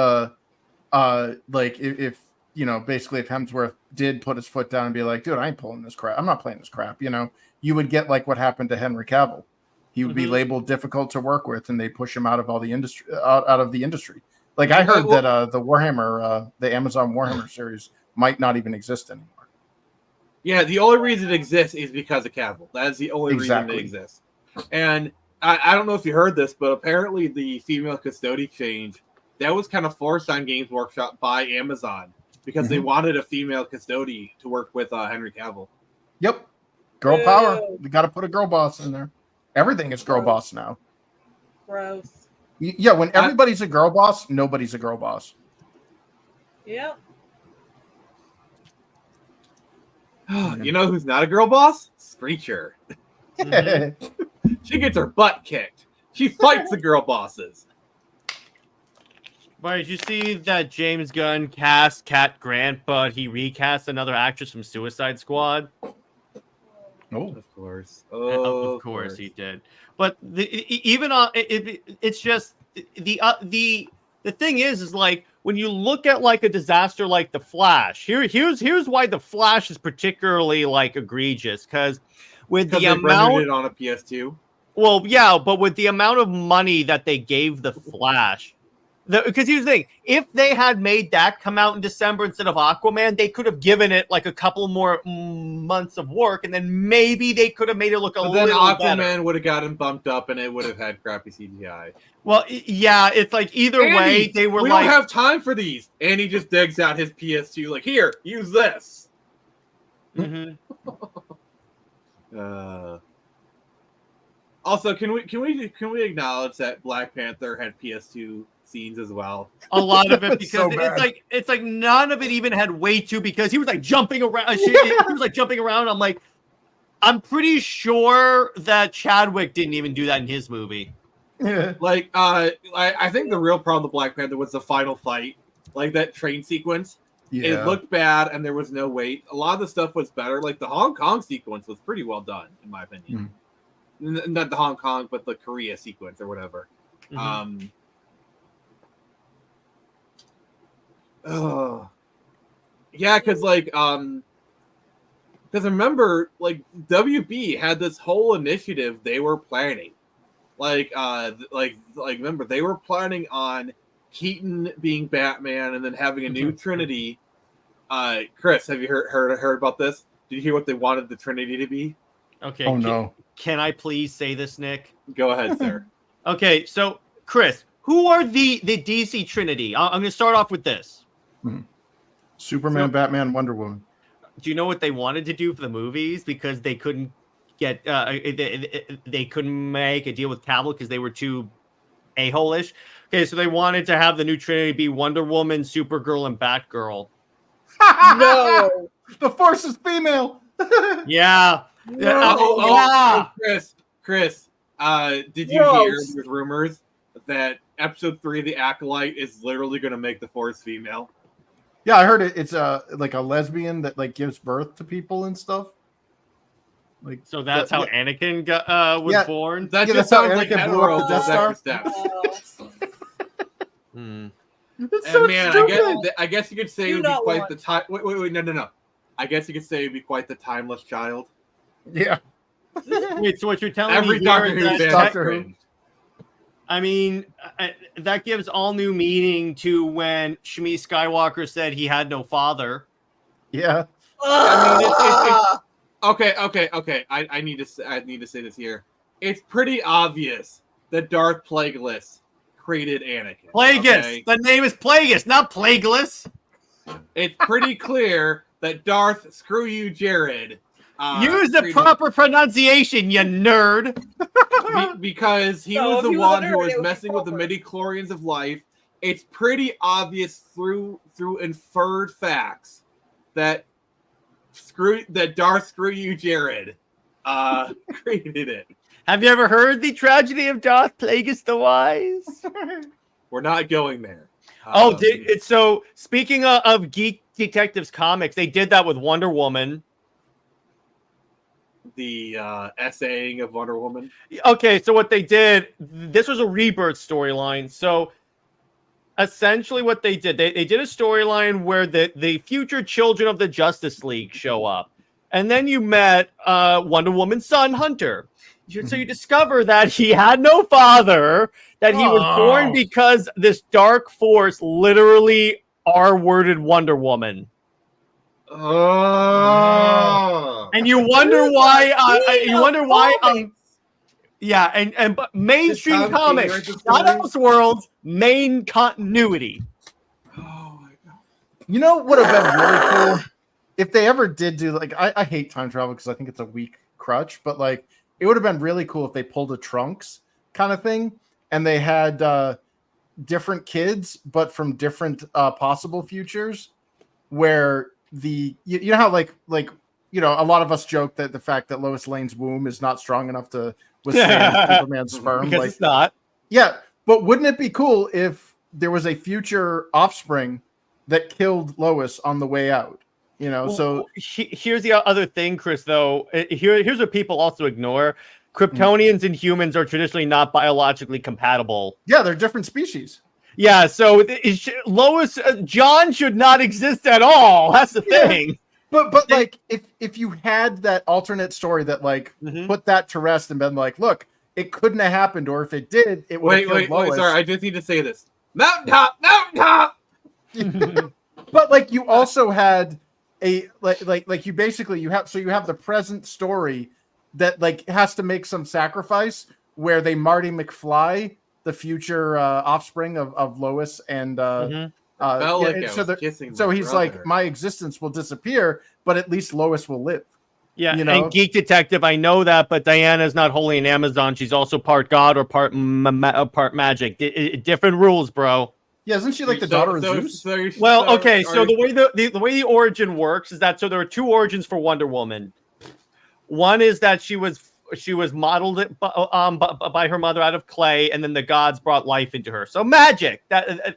like if you know, basically if Hemsworth did put his foot down and be like, dude, I ain't pulling this crap. I'm not playing this crap. You know, you would get like what happened to Henry Cavill. He would be labeled difficult to work with, and they push him out of all the industry, out of the industry. Like I heard that the Warhammer, the Amazon Warhammer series might not even exist anymore. Yeah, the only reason it exists is because of Cavill. That is the only reason it exists. And I don't know if you heard this, but apparently the female custody change that was kind of forced on Games Workshop by Amazon because they wanted a female custody to work with Henry Cavill. Yep. Girl power. We got to put a girl boss in there. Everything is girl boss now. Gross. Yeah, when everybody's a girl boss, nobody's a girl boss. Yeah. You know who's not a girl boss? Screecher. She gets her butt kicked. She fights the girl bosses. But did you see that James Gunn cast Cat Grant, but he recast another actress from Suicide Squad? Oh, of course. Of course he did. But it's just the thing is like when you look at like a disaster like The Flash. Here's why The Flash is particularly like egregious because with the amount it on a PS2. Well, yeah, but with the amount of money that they gave The Flash. Because here's the thing, if they had made that come out in December instead of Aquaman, they could have given it like a couple more months of work, and then maybe they could have made it look a little better. Then Aquaman would have gotten bumped up, and it would have had crappy CGI. Well, yeah, it's like either way, they were we like... don't have time for these. And he just digs out his PS2, like, here, use this. Mm-hmm. Also, can we acknowledge that Black Panther had PS2 scenes as well? A lot of it because it's like none of it even had weight to because he was like jumping around. He was like jumping around. I'm like, I'm pretty sure that Chadwick didn't even do that in his movie. Like, I think the real problem with Black Panther was the final fight, like that train sequence. Yeah. It looked bad and there was no weight. A lot of the stuff was better. Like the Hong Kong sequence was pretty well done, in my opinion. Not the Hong Kong, but the Korea sequence or whatever. Yeah, because remember, like WB had this whole initiative they were planning, remember they were planning on Keaton being Batman and then having a new Trinity. Chris, have you heard about this? Did you hear what they wanted the Trinity to be? Okay. Oh no. Can I please say this, Nick? Go ahead, sir. Okay, so Chris, who are the DC Trinity? I'm going to start off with this. Superman, Batman, Wonder Woman. Do you know what they wanted to do for the movies because they couldn't get they couldn't make a deal with Cavill because they were too a-hole-ish? Okay, so they wanted to have the new Trinity be Wonder Woman, Supergirl, and Batgirl. No, the Force is female. Yeah. No. Chris, did you hear the rumors that episode 3 of The Acolyte is literally going to make the Force female? Yeah, I heard it. It's like a lesbian that like gives birth to people and stuff. Like, so that's how Anakin was born. That just that's how sounds like Anakin blew up the Death Star. That's so stupid. I guess you could say it would be quite the time. Wait, no. I guess you could say it would be quite the timeless child. Yeah. Wait, so what you're telling Every me Doctor Who fan. I mean, that gives all new meaning to when Shmi Skywalker said he had no father. Yeah. I mean, okay. I need to say this here. It's pretty obvious that Darth Plagueis created Anakin. Plagueis. Okay? The name is Plagueis, not Plagueis. It's pretty clear that Darth Screw You Jared. Use the proper pronunciation, you nerd. Because he was the one who was messing with the midi-chlorians of life. It's pretty obvious through inferred facts that Darth Screw You Jared created it. Have you ever heard the tragedy of Darth Plagueis the Wise? We're not going there. So speaking of Geek Detectives comics, they did that with Wonder Woman. The essaying of Wonder Woman. Okay, so what they did, this was a Rebirth storyline. So essentially what they did, they did a storyline where the future children of the Justice League show up. And then you met Wonder Woman's son, Hunter. So you discover that he had no father, that he was born because this dark force literally R-worded Wonder Woman. Oh. And you wonder why Yeah, and but mainstream Tom King comics, writes the not story? Elseworlds, main continuity. Oh my god. You know what would have been really cool if they ever did do like I hate time travel because I think it's a weak crutch, but like it would have been really cool if they pulled a Trunks kind of thing and they had different kids but from different possible futures where you know how like you know a lot of us joke that the fact that Lois Lane's womb is not strong enough to withstand Superman's sperm Because like it's not. yeah, but wouldn't it be cool if there was a future offspring that killed Lois on the way out? You know, so Here's the other thing, Chris, though. Here's what people also ignore. Kryptonians and humans are traditionally not biologically compatible. yeah, they're different species. Yeah, so Lois, John should not exist at all. That's the thing. But like if you had that alternate story that like put that to rest and been like, look, it couldn't have happened, or if it did, it would have killed Lois. Sorry, I just need to say this. Mountaintop. But like you also had a like you basically you have the present story that like has to make some sacrifice where they Marty McFly the future offspring of Lois and so he's like, my existence will disappear, but at least Lois will live. Yeah, you know? And Geek Detective, I know that, but Diana's not wholly an Amazon. She's also part God or part magic. Different rules, bro. Yeah, isn't she like the daughter of Zeus? So the way the origin works is that so there are two origins for Wonder Woman. One is that she was modeled by her mother out of clay, and then the gods brought life into her. So magic.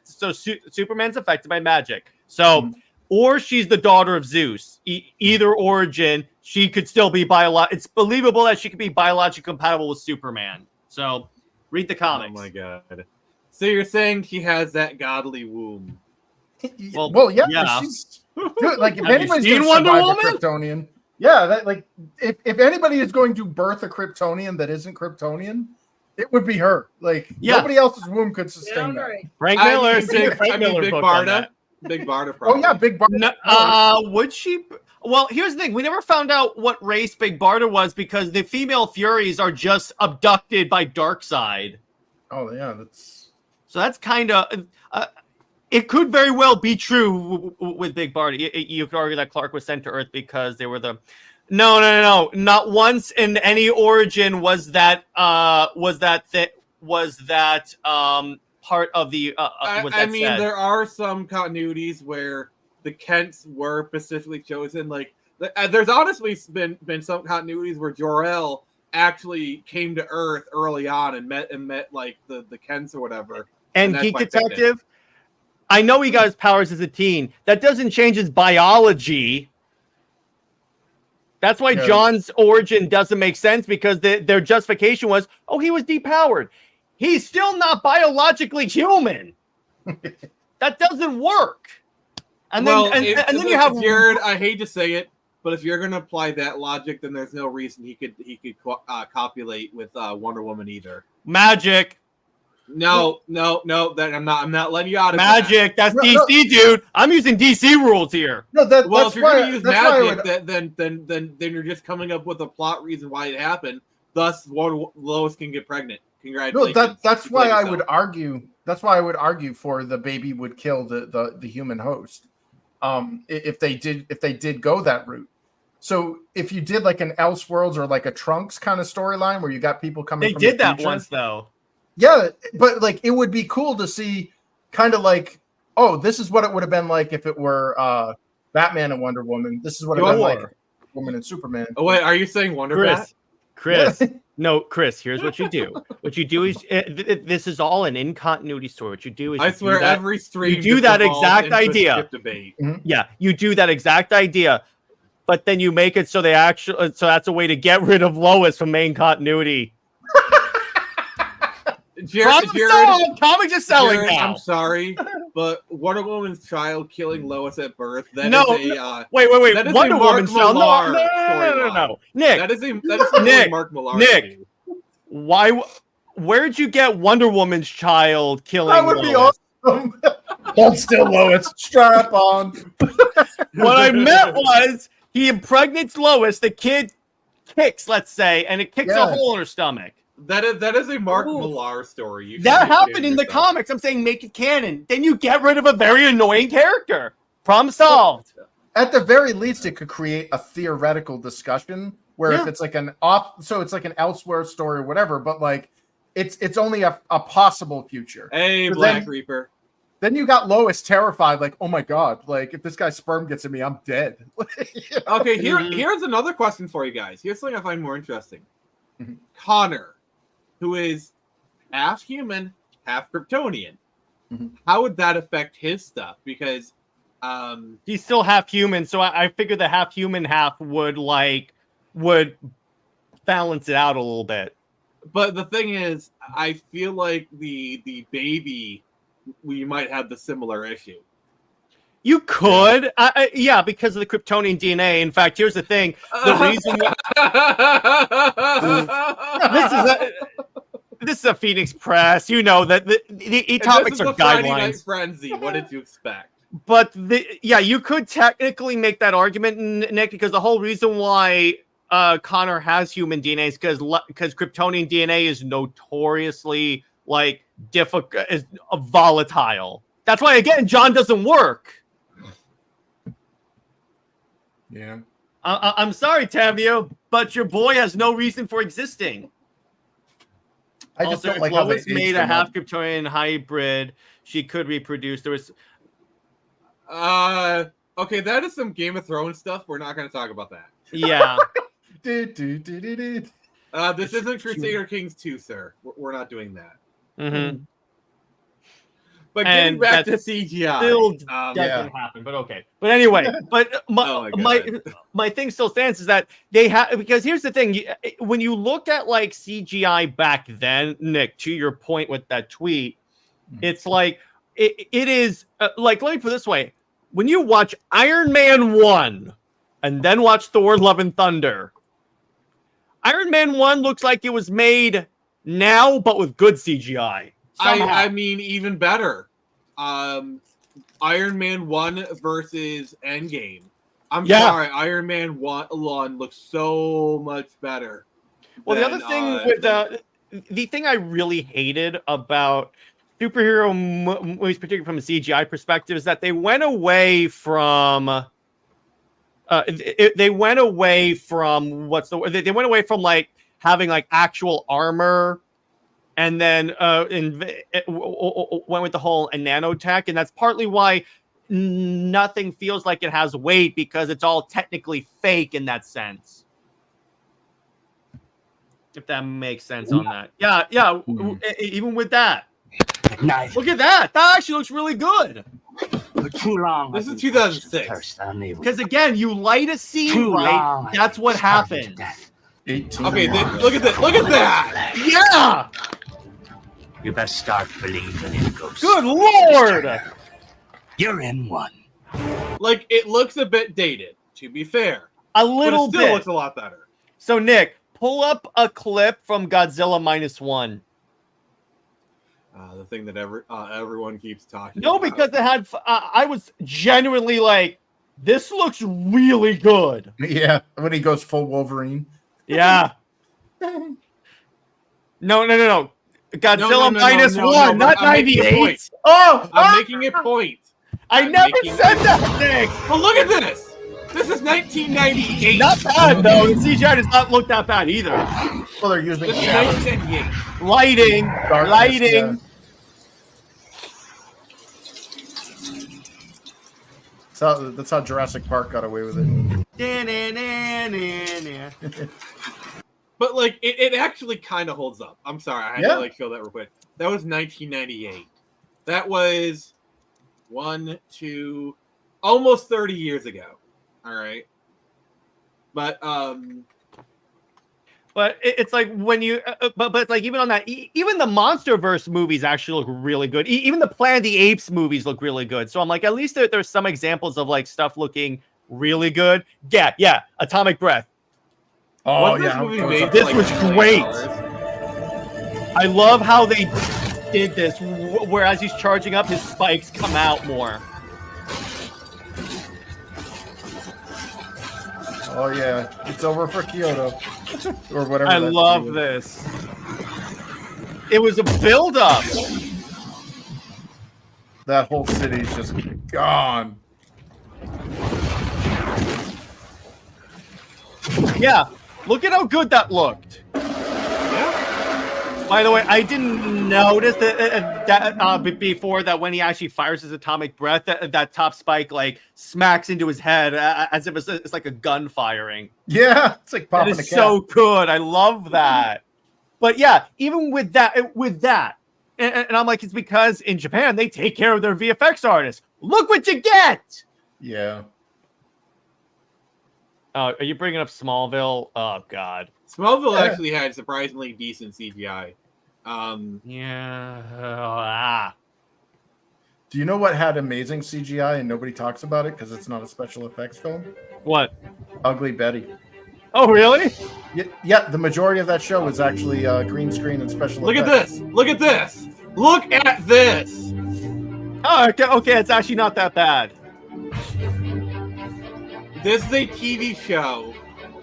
Superman's affected by magic. So, or she's the daughter of Zeus. Either origin, she could still be It's believable that she could be biologically compatible with Superman. So, read the comics. Oh my god. So you're saying she has that godly womb? Well, yeah. She's, dude, like if anybody's going to survive a Kryptonian. Yeah, that like if anybody is going to birth a Kryptonian that isn't Kryptonian, it would be her. Like nobody else's womb could sustain that. Right. Frank Miller, Big Barda. Big Barda. Probably. Oh yeah, Big Barda. Would she? Well, here's the thing: we never found out what race Big Barda was because the female Furies are just abducted by Darkseid. Oh yeah, that's kind of. It could very well be true with Big Barda. You could argue that Clark was sent to Earth because they were the. No. Not once in any origin was that part of the. I mean, there are some continuities where the Kents were specifically chosen. Like, there's honestly been some continuities where Jor-El actually came to Earth early on and met like the Kents or whatever. And Geek Detective. I know he got his powers as a teen. That doesn't change his biology. That's why John's origin doesn't make sense because their justification was, oh, he was depowered. He's still not biologically human. That doesn't work. And then you have Jared. I hate to say it, but if you're going to apply that logic, then there's no reason he could copulate with Wonder Woman either. Magic. No. That I'm not letting you out of magic. That's DC, dude. I'm using DC rules here. No, if you're going to use magic, then you're just coming up with a plot reason why it happened. Thus, Lois can get pregnant. Congratulations. No, that's why I would argue. That's why I would argue for the baby would kill the human host. If they did go that route. So if you did like an Elseworlds or like a Trunks kind of storyline where you got people coming, they did that once though. Yeah, but like it would be cool to see kind of like, oh, this is what it would have been like if it were Batman and Wonder Woman. This is what it would have been like Woman and Superman. Oh wait, are you saying Chris? No, Chris, here's what you do. What you do is this is all an in-continuity story. What you do is I swear every stream you do that exact idea. Mm-hmm. Yeah, you do that exact idea, but then you make it so that's a way to get rid of Lois from main continuity. Jared, comics are selling now. I'm sorry, but Wonder Woman's child killing Lois at birth. Wait. Wonder Woman's child. No. Nick, that is Nick, Mark Millar. Nick, where'd you get Wonder Woman's child killing? That would be awesome. Hold still, Lois. Strap on. What I meant was he impregnates Lois. The kid kicks, let's say, and it kicks a hole in her stomach. That is a Mark Millar story. You that happened in the comics. I'm saying make it canon. Then you get rid of a very annoying character. Problem solved. At the very least, it could create a theoretical discussion where if it's like it's like an elsewhere story or whatever, but like it's only a possible future. Hey, Black Reaper. Then you got Lois terrified, like, oh my god, like if this guy's sperm gets in me, I'm dead. You know? Okay, here's another question for you guys. Here's something I find more interesting. Connor, who is half human, half Kryptonian. How would that affect his stuff? Because he's still half human, so I figured the half human half would balance it out a little bit. But the thing is, I feel like the baby, we might have the similar issue. You could, yeah, because of the Kryptonian DNA. In fact, here's the thing: the reason this is a Phoenix Press. You know that the topics are guidelines. Friday Night Frenzy. What did you expect? But you could technically make that argument, Nick, because the whole reason why Connor has human DNA is because Kryptonian DNA is notoriously like difficult, is volatile. That's why again John doesn't work. Yeah. I'm sorry, Tavio, but your boy has no reason for existing. I just don't like how Lois made a half Kryptonian hybrid. She could reproduce. There was. Okay, that is some Game of Thrones stuff. We're not going to talk about that. Yeah. This isn't Crusader Kings 2, sir. We're not doing that. Mm-hmm. But getting back to CGI, still doesn't happen. But okay. But anyway, but my thing still stands is that they have, because here's the thing: when you look at like CGI back then, Nick, to your point with that tweet, it's like it is like, let me put it this way: when you watch Iron Man 1 and then watch Thor: Love and Thunder, Iron Man 1 looks like it was made now, but with good CGI. I mean, even better. Iron Man 1 versus Endgame. I'm sorry, Iron Man 1 looks so much better. Well, the other thing with the thing I really hated about superhero movies, particularly from a CGI perspective, is that they went away from they went away from like having like actual armor. And then went with the whole nanotech, and that's partly why nothing feels like it has weight, because it's all technically fake in that sense. If that makes sense on that. Yeah. Even with that. Nice. Look at that. That actually looks really good. For too long. This is 2006. Because again, you light a scene right. That's what happened. Okay, look at that. Look at that. Yeah. You best start believing in ghosts. Good Lord! You're in one. Like, it looks a bit dated, to be fair. A little bit. It still looks a lot better. So, Nick, pull up a clip from Godzilla -1. The thing that everyone keeps talking about. No, because it had... I was genuinely like, this looks really good. Yeah, when he goes full Wolverine. Yeah. No. Godzilla -1, not 98. I'm making a point. I never said that thing. But look at this. This is 1998. Not bad, though. The CGI does not look that bad either. Well, they're using lighting. Darkness, lighting. Yeah. That's how Jurassic Park got away with it. But like it actually kind of holds up. I'm sorry, I had to like show that real quick. That was 1998. That was almost 30 years ago. All right. But it's like when you but it's like even on that, even the MonsterVerse movies actually look really good. Even the Planet of the Apes movies look really good. So I'm like, at least there's some examples of like stuff looking really good. Yeah. Atomic Breath. Oh, this was great. I love how they did this, whereas he's charging up, his spikes come out more. Oh, yeah. It's over for Kyoto. Or whatever. I love this. It was a build-up. That whole city's just gone. Yeah, look at how good that looked. By the way, I didn't notice that before that when he actually fires his atomic breath, that top spike like smacks into his head as if it's like a gun firing. Yeah, it's like popping That is so good. I love that. But yeah, even with that, and I'm like, it's because in Japan they take care of their VFX artists. Look what you get. Yeah. Are you bringing up Smallville? Oh God. Smallville actually had surprisingly decent CGI. Yeah. Do you know what had amazing CGI and nobody talks about it because it's not a special effects film? What? Ugly Betty. Oh, really? Yeah, the majority of that show was actually green screen and special Look effects. Look at this! Look at this! Oh, okay, it's actually not that bad. This is a TV show,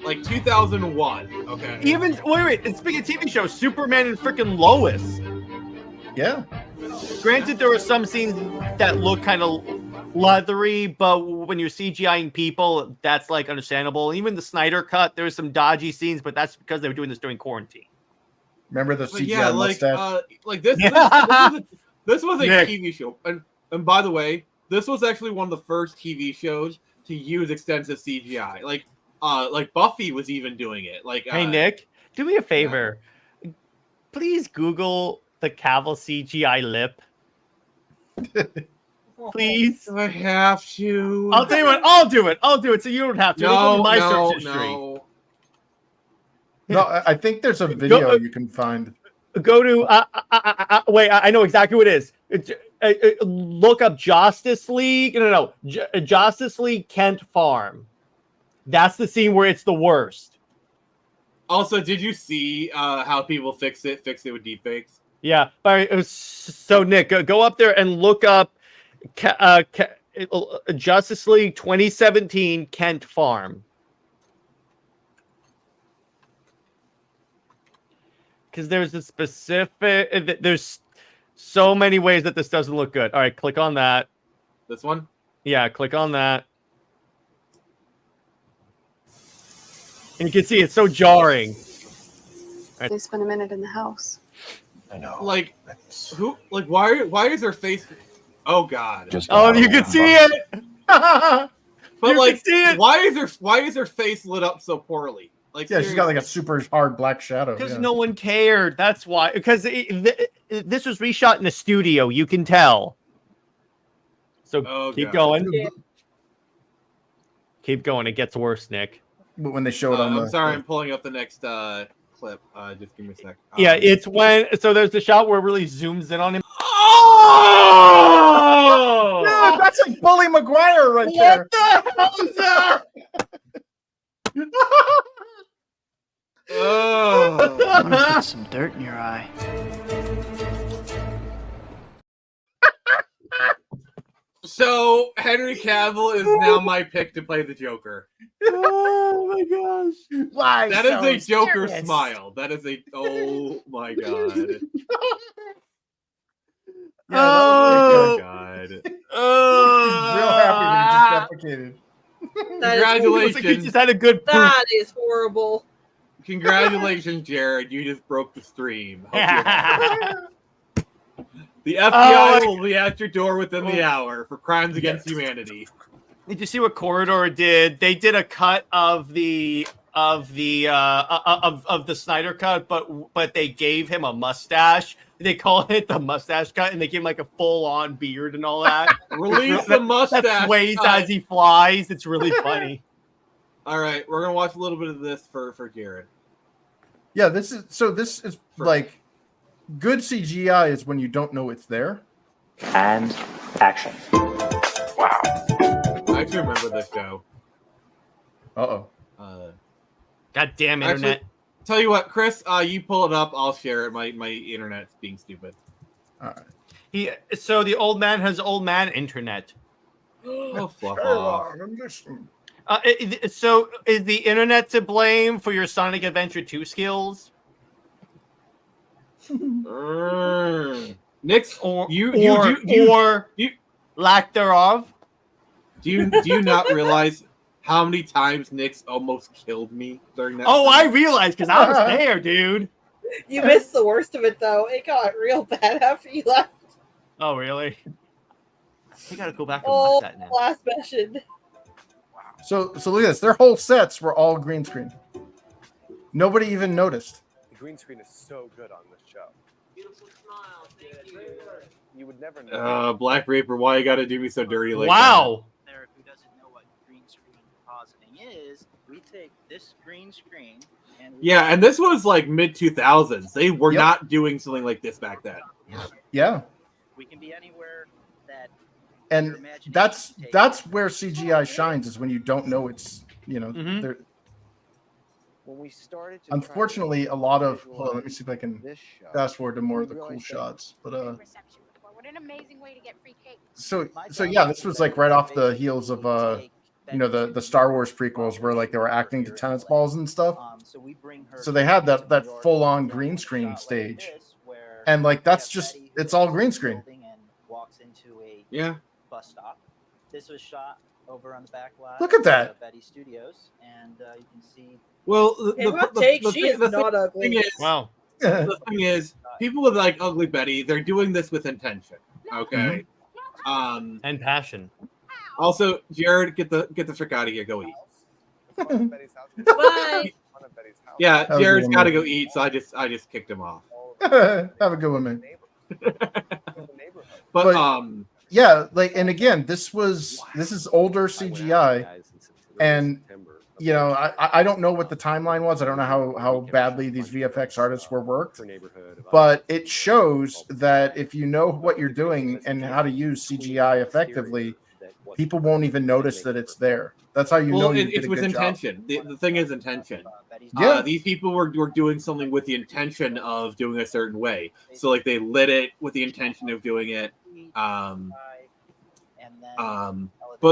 like 2001. Okay. Even wait. And speaking of TV shows, Superman and freaking Lois. Yeah. Granted, there were some scenes that look kind of leathery, but when you're CGIing people, that's like understandable. Even the Snyder cut, there's some dodgy scenes, but that's because they were doing this during quarantine. Remember the CGI mustache? This was a TV show, and by the way, this was actually one of the first TV shows to use extensive CGI. Like Buffy was even doing it. Like, hey Nick, do me a favor. Yeah. Please Google the Cavill CGI lip. Please. I have to. I'll tell you what. I'll do it. So you don't have to. No. I think there's a video you can find. Go to. Wait. I know exactly what it is. Look up Justice League. No. Justice League Kent Farm. That's the scene where it's the worst. Also, did you see how people fix it with deepfakes? Yeah. So Nick, go up there and look up Justice League 2017 Kent Farm. Because there's a specific. There's so many ways that this doesn't look good. All right, click on that. This one? Yeah, click on that. And you can see it's so jarring. They spent a minute in the house. I know. Like, who? Like, why is her face? Oh God! You can see it. But you like, see it. Why is her face lit up so poorly? Like, yeah, she's got like a super hard black shadow. Because no one cared. That's why. Because this was reshot in a studio. You can tell. So keep going. Yeah. Keep going. It gets worse, Nick. But when they show it on I'm sorry, I'm pulling up the next clip. Just give me a sec. Yeah, it's when. So there's the shot where it really zooms in on him. Oh! Dude, that's like Bully Maguire right there. What the hell is that? I'm gonna put some dirt in your eye. So Henry Cavill is now my pick to play the Joker. Oh my gosh! Why? That is a Joker smile. That is a. Oh my god. Oh god. He's real happy that he just defecated. Congratulations. He just had a good poop. That is horrible. Congratulations, Jared. You just broke the stream. The FBI will be at your door within the hour for crimes against humanity. Did you see what Corridor did? They did a cut of the Snyder cut, but they gave him a mustache. They call it the mustache cut, and they give him like a full-on beard and all that. Release the mustache. That sways as he flies. It's really funny. All right, we're gonna watch a little bit of this for Jared. Yeah, this is like good CGI is when you don't know it's there. And action. Wow. I actually remember this show. Uh-oh. God damn internet. Actually, tell you what, Chris, you pull it up. I'll share it. My internet's being stupid. All right. So the old man has old man internet. Oh, fluff off. So is the internet to blame for your Sonic Adventure 2 skills? Nick's or lack thereof. Do you not realize how many times Nick's almost killed me during that? Oh, I realized because I was there, dude. You missed the worst of it though. It got real bad after you left. Oh, really? I gotta go back and watch that now. Last mission. So look at this. Their whole sets were all green screen. Nobody even noticed. The green screen is so good on this show. Beautiful smile. Thank you. You would never know. Black Reaper, why you gotta do me so dirty like wow. That? Who doesn't know what green screen compositing is, we take this green screen and and this was like mid 2000s. They were not doing something like this back then. Yeah. We can be anywhere that. And that's where CGI shines, is when you don't know it's, they're. When we started to Unfortunately, a lot of let me see if I can fast forward to more of the cool shots. But What an amazing way to get free cake. so yeah, this was like right off the heels of the Star Wars prequels, where like they were acting to tennis balls and stuff. So they had that full on green screen stage, and like it's all green screen. Yeah. Bus stop. This was shot over on the back lot. Look at that. Betty Studios, and you can see. Well, the thing is, wow. The thing is, people with like Ugly Betty, they're doing this with intention. Okay. And passion. Also, Jared, get the frick out of here. Go eat. Bye. Yeah, Jared's got to go eat, so I just kicked him off. Have a good one, man. But yeah, like, and again, this is older CGI, and I don't know what the timeline was. I don't know how badly these VFX artists were worked, but it shows that if you know what you're doing and how to use CGI effectively, people won't even notice that it's there. That's how you know you did it's a with good intention. job. The thing is intention. Yeah, these people were doing something with the intention of doing a certain way. So like they lit it with the intention of doing it. But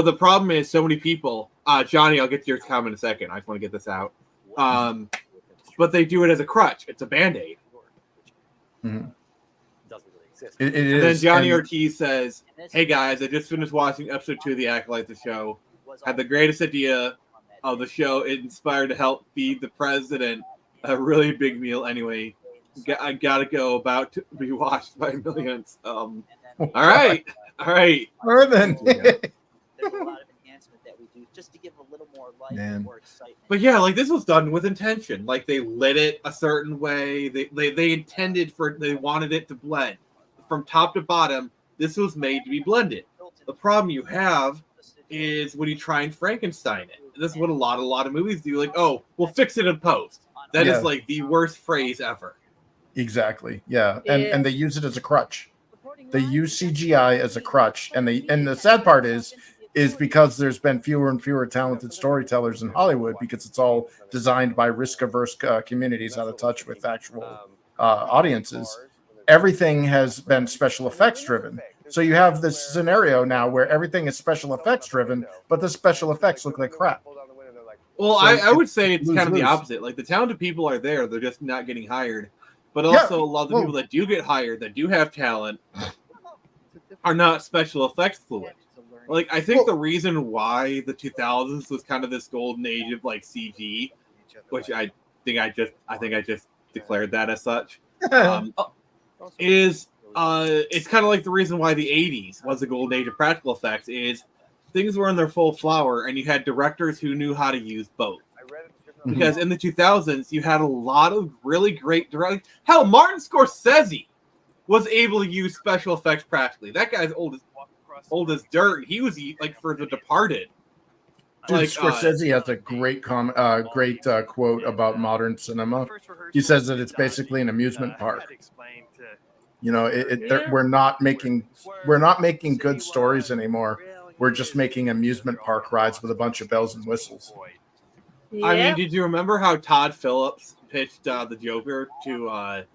the problem is so many people. Johnny, I'll get to your comment in a second. I just want to get this out. But they do it as a crutch. It's a Band-Aid. Mm-hmm. And then Johnny Ortiz says, "Hey guys, I just finished watching episode 2 of the Acolyte the show. Had the greatest idea of the show. It inspired to help feed the president a really big meal. Anyway, I gotta go. About to be watched by millions. All right. More than." There's a lot of enhancement that we do just to give a little more life and more excitement. But yeah, like this was done with intention. Like they lit it a certain way. They intended they wanted it to blend from top to bottom. This was made to be blended. The problem you have is when you try and Frankenstein it. This is what a lot of movies do. Like, oh, we'll fix it in post. That is like the worst phrase ever. Exactly. Yeah, and they use it as a crutch. They use CGI as a crutch, and the sad part is because there's been fewer and fewer talented storytellers in Hollywood, because it's all designed by risk-averse communities out of touch with actual audiences. Everything has been special effects driven. So you have this scenario now where everything is special effects driven, but the special effects look like crap. Well, So I would say it's kind of the lose-lose. opposite. Like the talented people are there, they're just not getting hired. But also a lot of the people that do get hired, that do have talent, are not special effects fluent. Like I think the reason why the 2000s was kind of this golden age of like CG, which I think I just declared that as such, is it's kind of like the reason why the 80s was the golden age of practical effects. Is things were in their full flower, and you had directors who knew how to use both. Because in the 2000s, you had a lot of really great directors. Hell, Martin Scorsese was able to use special effects practically. That guy's old as dirt. He was like for The Departed. Dude, Like, Scorsese has a great quote about modern cinema. He says that it's basically an amusement park. We're not making good stories anymore. We're just making amusement park rides with a bunch of bells and whistles. I mean, did you remember how Todd Phillips pitched the Joker to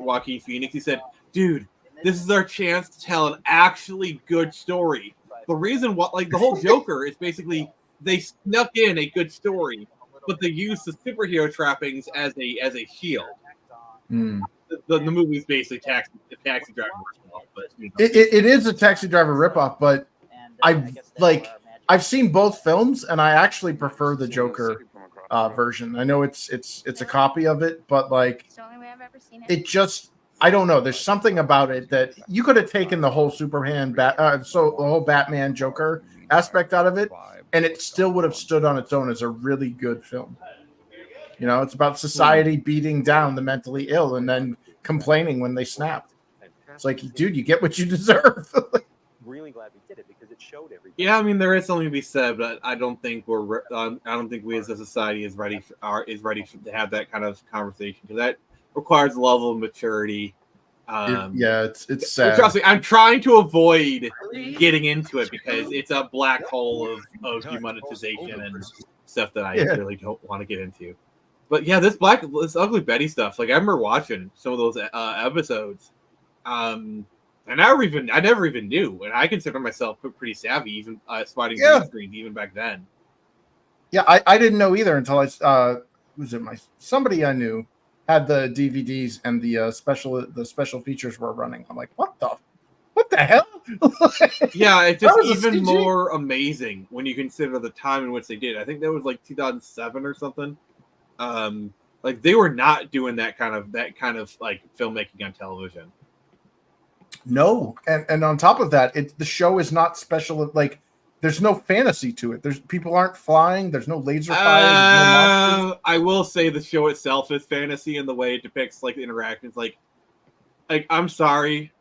Joaquin Phoenix? He said, "Dude, this is our chance to tell an actually good story." The reason the whole Joker is basically they snuck in a good story, but they used the superhero trappings as a shield. the movie's basically taxi driver ripoff, but it is a Taxi Driver ripoff. But I've seen both films, and I actually prefer the Joker version. I know it's a copy of it, but like it just I don't know. There's something about it that you could have taken the whole Superman, the whole Batman Joker aspect out of it, and it still would have stood on its own as a really good film. You know, it's about society beating down the mentally ill and then complaining when they snapped. It's like, dude, you get what you deserve. Really glad we did it because it showed everything. yeah, I mean there is something to be said, but I don't think I don't think we as a society is ready to have that kind of conversation because that requires a level of maturity. It's sad. Trust me, I'm trying to avoid getting into it because it's a black hole of humanization and stuff that I really don't want to get into. But yeah, this Ugly Betty stuff, like I remember watching some of those episodes, and I never even knew, and I consider myself pretty savvy, even spotting green screens even back then. Yeah, I didn't know either until somebody I knew had the DVDs and the special features were running. I'm like, what the hell? Yeah, it's just even more amazing when you consider the time in which they did. I think that was like 2007 or something. Like they were not doing that kind of like filmmaking on television. No, and on top of that, the show is not special. Like there's no fantasy to it. There's people aren't flying. There's no laser fire. No I will say the show itself is fantasy in the way it depicts like the interactions. Like I'm sorry,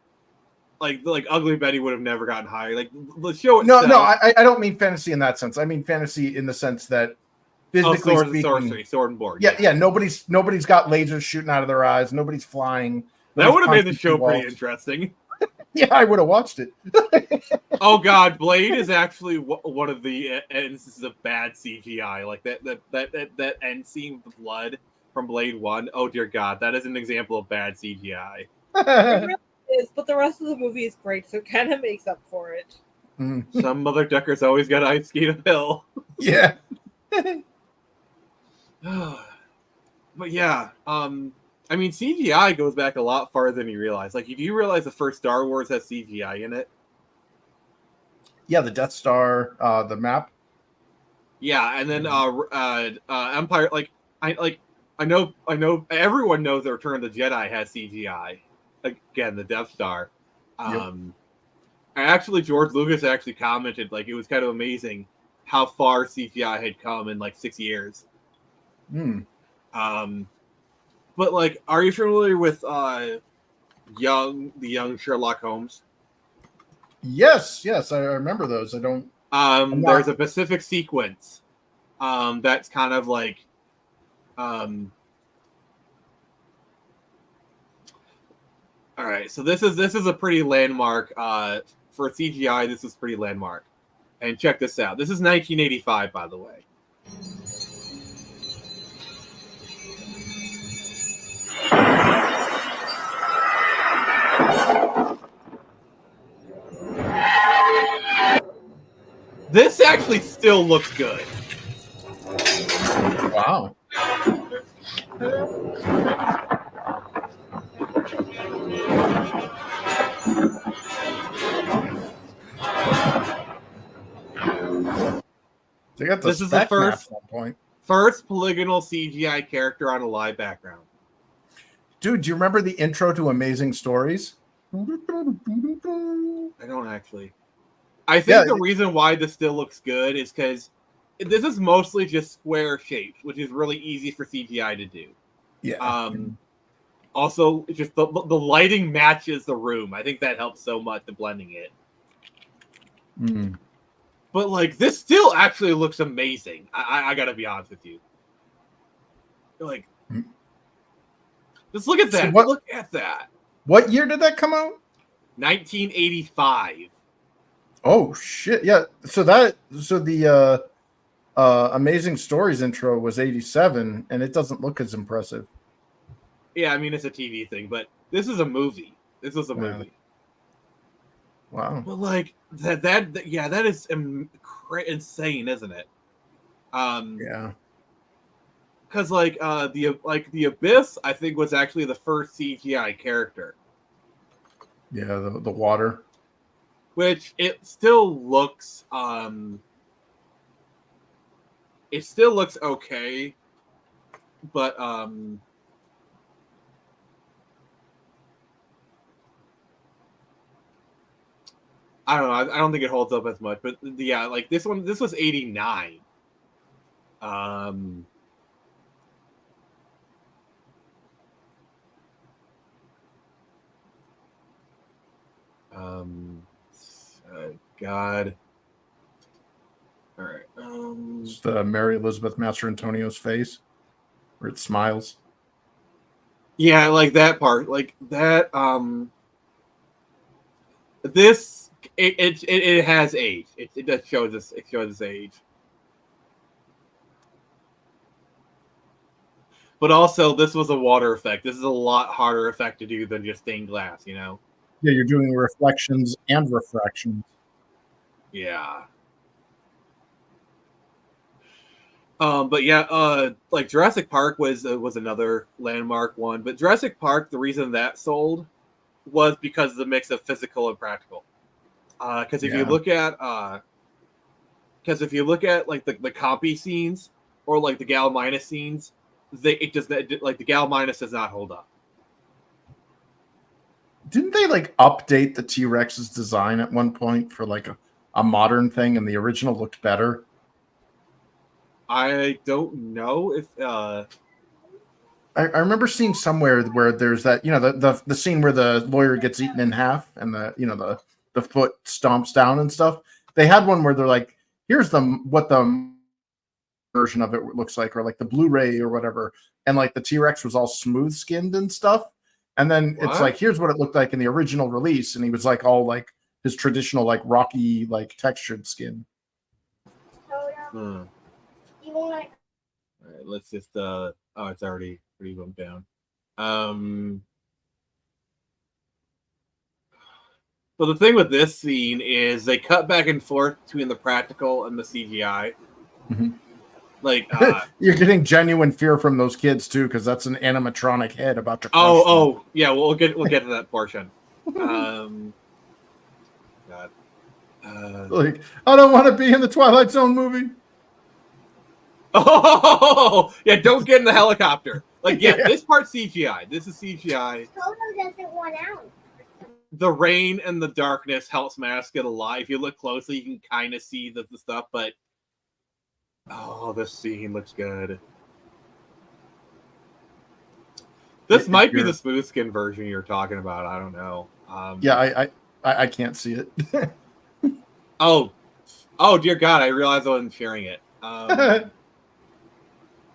like Ugly Betty would have never gotten hired. Like the show itself. No, I don't mean fantasy in that sense. I mean fantasy in the sense that physically sword speaking, and sorcery, sword and board. Yeah. Nobody's got lasers shooting out of their eyes. Nobody's flying. That would have made the show pretty interesting. Yeah, I would have watched it. Oh God, Blade is actually one of the instances of bad CGI. Like that end scene with the blood from Blade 1. Oh dear God, that is an example of bad CGI. It really is, but the rest of the movie is great, so it kind of makes up for it. Some mother ducker's always got to ice skate uphill. Yeah. But yeah, I mean, CGI goes back a lot farther than you realize. Like, do you realize the first Star Wars has CGI in it? Yeah, the Death Star, the map. Yeah, and then Empire. Like, I know. Everyone knows the Return of the Jedi has CGI. Again, the Death Star. And actually, George Lucas actually commented like it was kind of amazing how far CGI had come in like 6 years. But like, are you familiar with the young Sherlock Holmes? Yes, I remember those. I don't. There's a specific sequence that's kind of like all right, so this is a pretty landmark for CGI. This is pretty landmark, and check this out. This is 1985, by the way. This actually still looks good. Wow. They got this is the first polygonal CGI character on a live background. Dude, do you remember the intro to Amazing Stories? I don't actually. I think the reason why this still looks good is because this is mostly just square shapes, which is really easy for CGI to do. Yeah. Also, just the lighting matches the room. I think that helps so much in blending it. But like, this still actually looks amazing. I gotta be honest with you. Like, just look at that. Look at that. What year did that come out? 1985. Oh shit! Yeah. So the Amazing Stories intro was 87, and it doesn't look as impressive. Yeah, I mean it's a TV thing, but this is a movie. This was a movie. Wow. But like that is insane, isn't it? Yeah. because the Abyss, I think, was actually the first CGI character. Yeah, the water. Which it still looks okay, but I don't know. I don't think it holds up as much. But yeah, like this was 89. God. All right. It's the Mary Elizabeth Master Antonio's face, where it smiles. Yeah, like that part, like that. This it has age. It does show this. It shows its age. But also, this was a water effect. This is a lot harder effect to do than just stained glass, you know? Yeah, you're doing reflections and refractions. Yeah. But yeah, like Jurassic Park was another landmark one. But Jurassic Park, the reason that sold was because of the mix of physical and practical. Because if you look at like the copy scenes or like the Gal Minus scenes, the Gal Minus does not hold up. Didn't they like update the T-Rex's design at one point for like a modern thing, and the original looked better? I don't know if I remember seeing somewhere where there's that, you know, the scene where the lawyer gets eaten in half and the foot stomps down and stuff. They had one where they're like, here's what the version of it looks like, or like the Blu-ray or whatever, and like the T-Rex was all smooth skinned and stuff, and then it's like, here's what it looked like in the original release, and he was like all like his traditional like rocky like textured skin. All right, let's just oh, it's already pretty bumped down. But the thing with this scene is they cut back and forth between the practical and the CGI. Mm-hmm. Like you're getting genuine fear from those kids too, because that's an animatronic head about to crush them. Yeah, we'll get to that portion. God. Like, I don't want to be in the Twilight Zone movie. Oh yeah, don't get in the helicopter. Like this part's CGI. This is CGI. Toto doesn't want out. The rain and the darkness helps mask it a lot. If you look closely, you can kind of see the stuff, but this scene looks good. This might be the smooth skin version you're talking about. I don't know. I can't see it. Oh dear God! I realized I wasn't sharing it.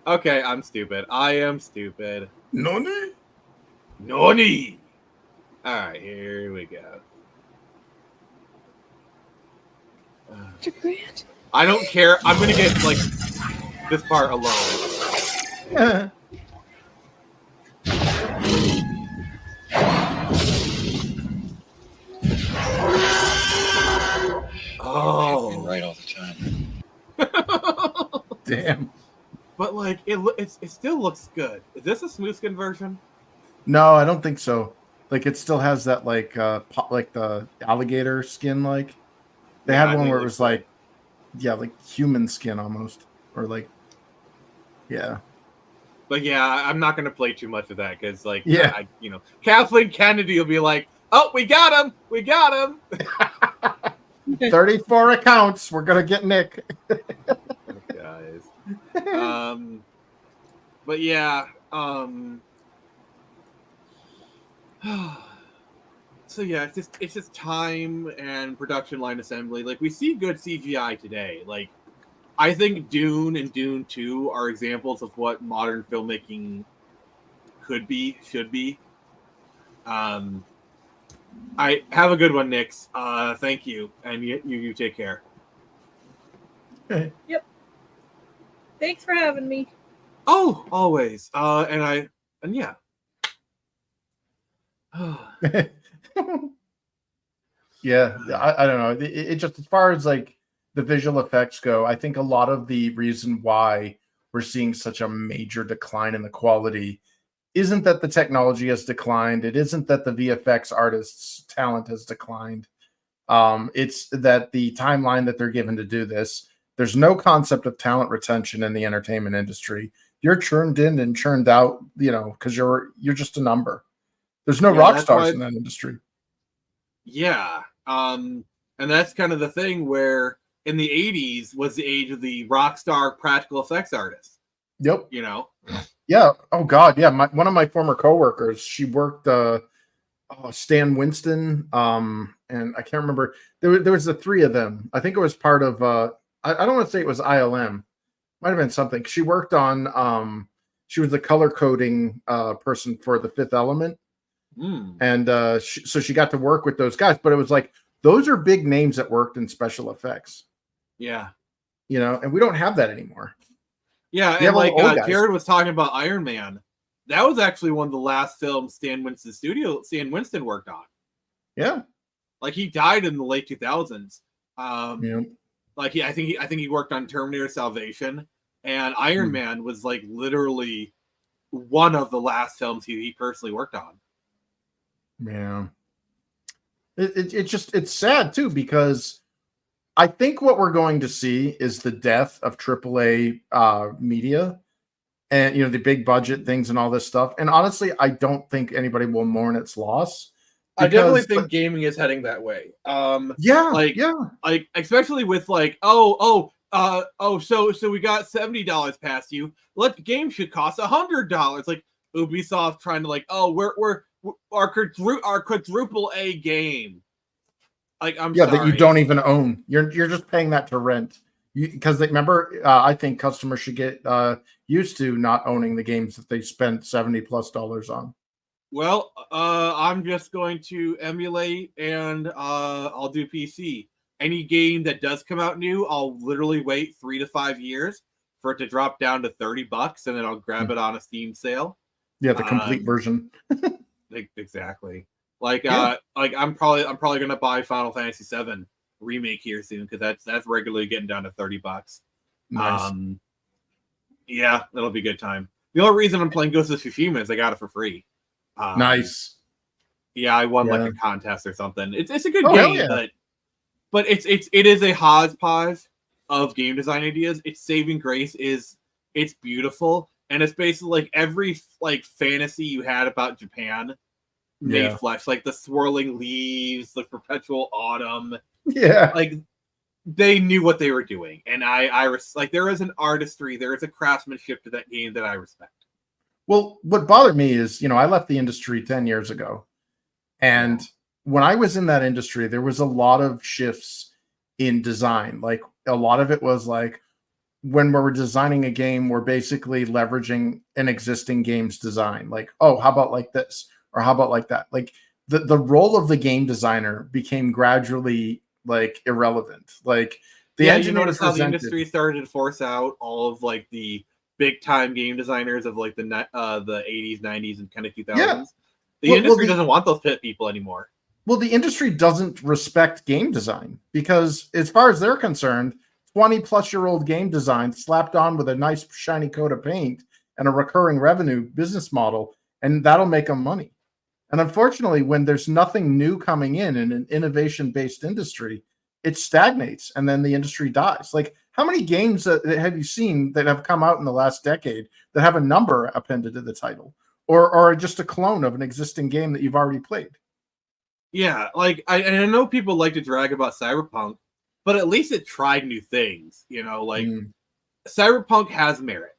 Okay, I'm stupid. I am stupid. Noni. All right, here we go. I don't care. I'm gonna get like this part alone. Oh, right all the time. Damn. But like it still looks good. Is this a smooth skin version? No, I don't think so. Like it still has that like like the alligator skin. Like they had one where it was like human skin almost, or like But yeah, I'm not gonna play too much of that because like Kathleen Kennedy will be like, "Oh, we got him! We got him!" 34 accounts. We're gonna get Nick. Guys. But yeah. So yeah, it's just time and production line assembly. Like we see good CGI today. Like I think Dune and Dune 2 are examples of what modern filmmaking should be. I have a good one, Nix. Thank you, and you take care. Yep. Thanks for having me. Oh, always. And yeah. Yeah, I don't know. It just, as far as like the visual effects go, I think a lot of the reason why we're seeing such a major decline in the quality isn't that the technology has declined. It isn't that the VFX artists' talent has declined. It's that the timeline that they're given to do this, there's no concept of talent retention in the entertainment industry. You're churned in and churned out, because you're just a number. There's no rock stars in that industry. Yeah. And that's kind of the thing where in the 80s was the age of the rock star practical effects artists. Yep. Yeah. Oh God. Yeah. One of my former coworkers, she worked Stan Winston. And I can't remember. There was the three of them. I think it was part of I don't want to say it was ILM. Might have been something. She worked on she was the color coding person for The Fifth Element. And so she got to work with those guys, but it was like those are big names that worked in special effects. Yeah. And we don't have that anymore. Yeah, and like Jared was talking about Iron Man. That was actually one of the last films Stan Winston worked on. Yeah. Like he died in the late 2000s. Yeah. Like I think he worked on Terminator Salvation, and Iron Man was like literally one of the last films he personally worked on. Yeah. It's sad too, because I think what we're going to see is the death of AAA media and the big budget things and all this stuff. And honestly, I don't think anybody will mourn its loss. I definitely think gaming is heading that way. Like especially with like, so we got $70 past you. The game should cost $100. Like Ubisoft trying to like, we're our quadruple A game. Like sorry. That you don't even own. You're just paying that to rent. Because remember, I think customers should get used to not owning the games that they spent $70+ on. Well, I'm just going to emulate and I'll do PC. Any game that does come out new, I'll literally wait 3 to 5 years for it to drop down to $30, and then I'll grab it on a Steam sale. Yeah, the complete version. Exactly. Like I'm probably gonna buy Final Fantasy VII Remake here soon, because that's regularly getting down to $30. Nice. Yeah, that'll be a good time. The only reason I'm playing Ghost of Tsushima is I got it for free. Nice. Yeah, I won like a contest or something. It's a good game, but it is a hodgepodge of game design ideas. Its saving grace is it's beautiful, and it's basically like every like fantasy you had about Japan made flesh, like the swirling leaves, the perpetual autumn. Yeah, like they knew what they were doing, and I like there is an artistry, there is a craftsmanship to that game that I respect. Well, what bothered me is, I left the industry 10 years ago. And when I was in that industry, there was a lot of shifts in design. Like a lot of it was like when we were designing a game, we're basically leveraging an existing game's design. Like, how about like this? Or how about like that? Like the role of the game designer became gradually like irrelevant. Like the engineer, you notice how the industry started to force out all of like the big time game designers of like the 80s, 90s, and kind of 2000s. Yeah. The industry doesn't want those pit people anymore. Well, the industry doesn't respect game design because, as far as they're concerned, 20-plus-year-old game design slapped on with a nice shiny coat of paint and a recurring revenue business model, and that'll make them money. And unfortunately, when there's nothing new coming in an innovation-based industry, it stagnates, and then the industry dies. Like, how many games have you seen that have come out in the last decade that have a number appended to the title, or just a clone of an existing game that you've already played? Yeah, like I know people like to drag about Cyberpunk, but at least it tried new things. Cyberpunk has merit.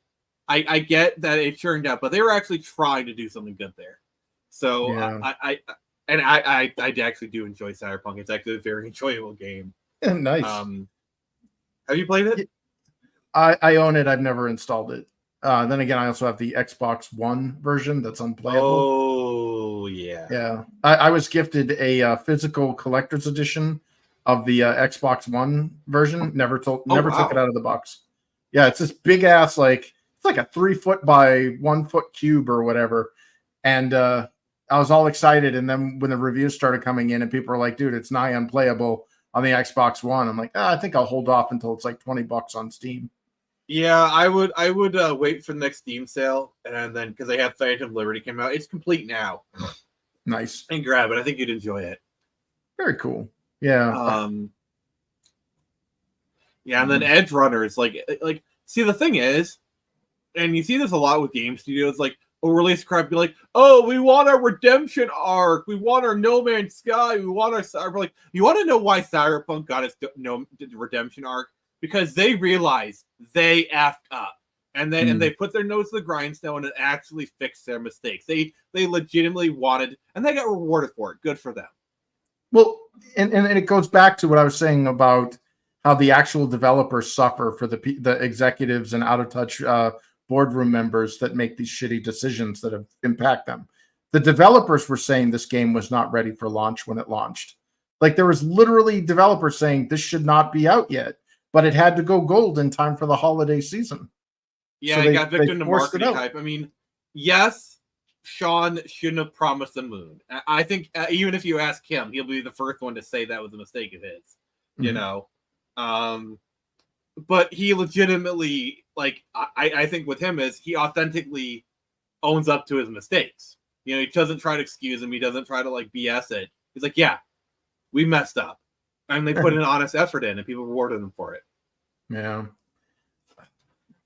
I get that it churned out, but they were actually trying to do something good there. So I actually do enjoy Cyberpunk. It's actually a very enjoyable game. Nice. Have you played it? I own it. I've never installed it. Then again, I also have the Xbox One version that's unplayable. Oh, yeah. Yeah. I was gifted a physical collector's edition of the Xbox One version. Never took it out of the box. Yeah, it's this big ass, it's like a 3 foot by 1 foot cube or whatever. And I was all excited. And then when the reviews started coming in and people were like, dude, it's nigh unplayable on the Xbox One. I'm like, I think I'll hold off until it's like $20 on Steam. Yeah, I would wait for the next Steam sale, and then because they have Phantom Liberty came out, it's complete now. Nice. And grab it. I think you'd enjoy it. Very cool. Yeah. Yeah, and then Edge Runners, like see the thing is, and you see this a lot with game studios, like release crap, be like, oh, we want our redemption arc, we want our No Man's Sky, we want our like, you want to know why Cyberpunk got its redemption arc? Because they realized they effed up, and they put their nose to the grindstone and actually fixed their mistakes. They legitimately wanted, and they got rewarded for it. Good for them. Well, and it goes back to what I was saying about how the actual developers suffer for the executives and out of touch boardroom members that make these shitty decisions that have impact them. The developers were saying this game was not ready for launch when it launched. Like there was literally developers saying this should not be out yet, but it had to go gold in time for the holiday season. Yeah, so it got victim to marketing hype. I mean, yes, Sean shouldn't have promised the moon. I think even if you ask him, he'll be the first one to say that was a mistake of his. You know, but he legitimately, like, I think with him is he authentically owns up to his mistakes. You know, he doesn't try to excuse him. He doesn't try to like BS it. He's like, yeah, we messed up, and they put an honest effort in, and people rewarded them for it. Yeah.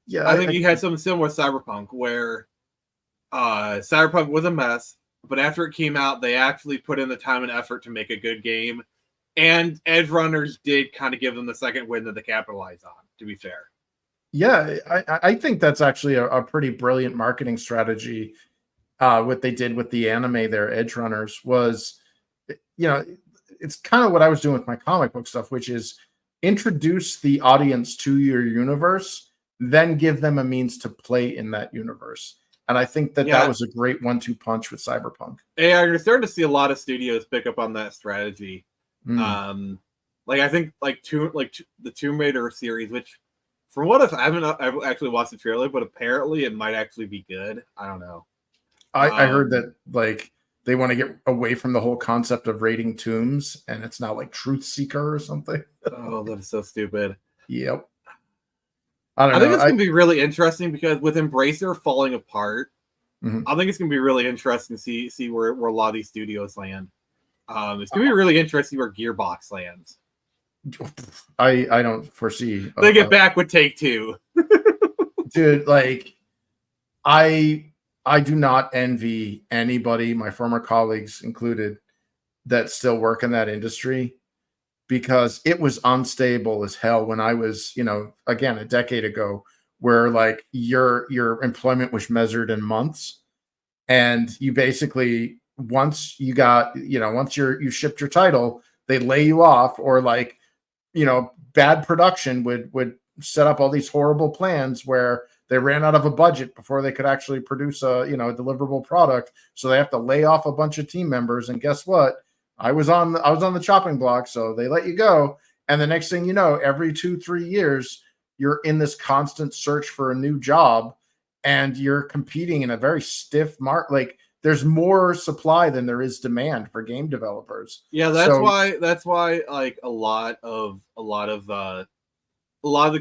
Yeah, I think you had something similar with Cyberpunk, where Cyberpunk was a mess, but after it came out, they actually put in the time and effort to make a good game, and Edge Runners did kind of give them the second win that they capitalized on, to be fair. Yeah, I think that's actually a pretty brilliant marketing strategy. What they did with the anime there, Edge Runners, was, you know, it's kind of what I was doing with my comic book stuff, which is introduce the audience to your universe, then give them a means to play in that universe. And I think that was a great 1-2 punch with Cyberpunk. Yeah, you're starting to see a lot of studios pick up on that strategy. Like I think the Tomb Raider series, which from what I haven't actually watched the trailer, but apparently it might actually be good. I don't know. I heard that like they want to get away from the whole concept of raiding tombs, and it's now like Truth Seeker or something. Oh, that is so stupid. Yep. I think it's going to be really interesting because with Embracer falling apart, I think it's going to be really interesting to see where a lot of these studios land. It's going to be really interesting where Gearbox lands. I don't foresee. They get back with Take-Two. Dude, like, I do not envy anybody, my former colleagues included, that still work in that industry, because it was unstable as hell when I was, you know, again, a decade ago, where like your employment was measured in months, and you basically, once you got, you know, once you shipped your title, they lay you off, or like, you know, bad production would set up all these horrible plans where they ran out of a budget before they could actually produce a deliverable product, so they have to lay off a bunch of team members. And guess what? I was on the chopping block, so they let you go. And the next thing you know, every 2-3 years, you're in this constant search for a new job, and you're competing in a very stiff market. Like, there's more supply than there is demand for game developers. Yeah, that's why like a lot of the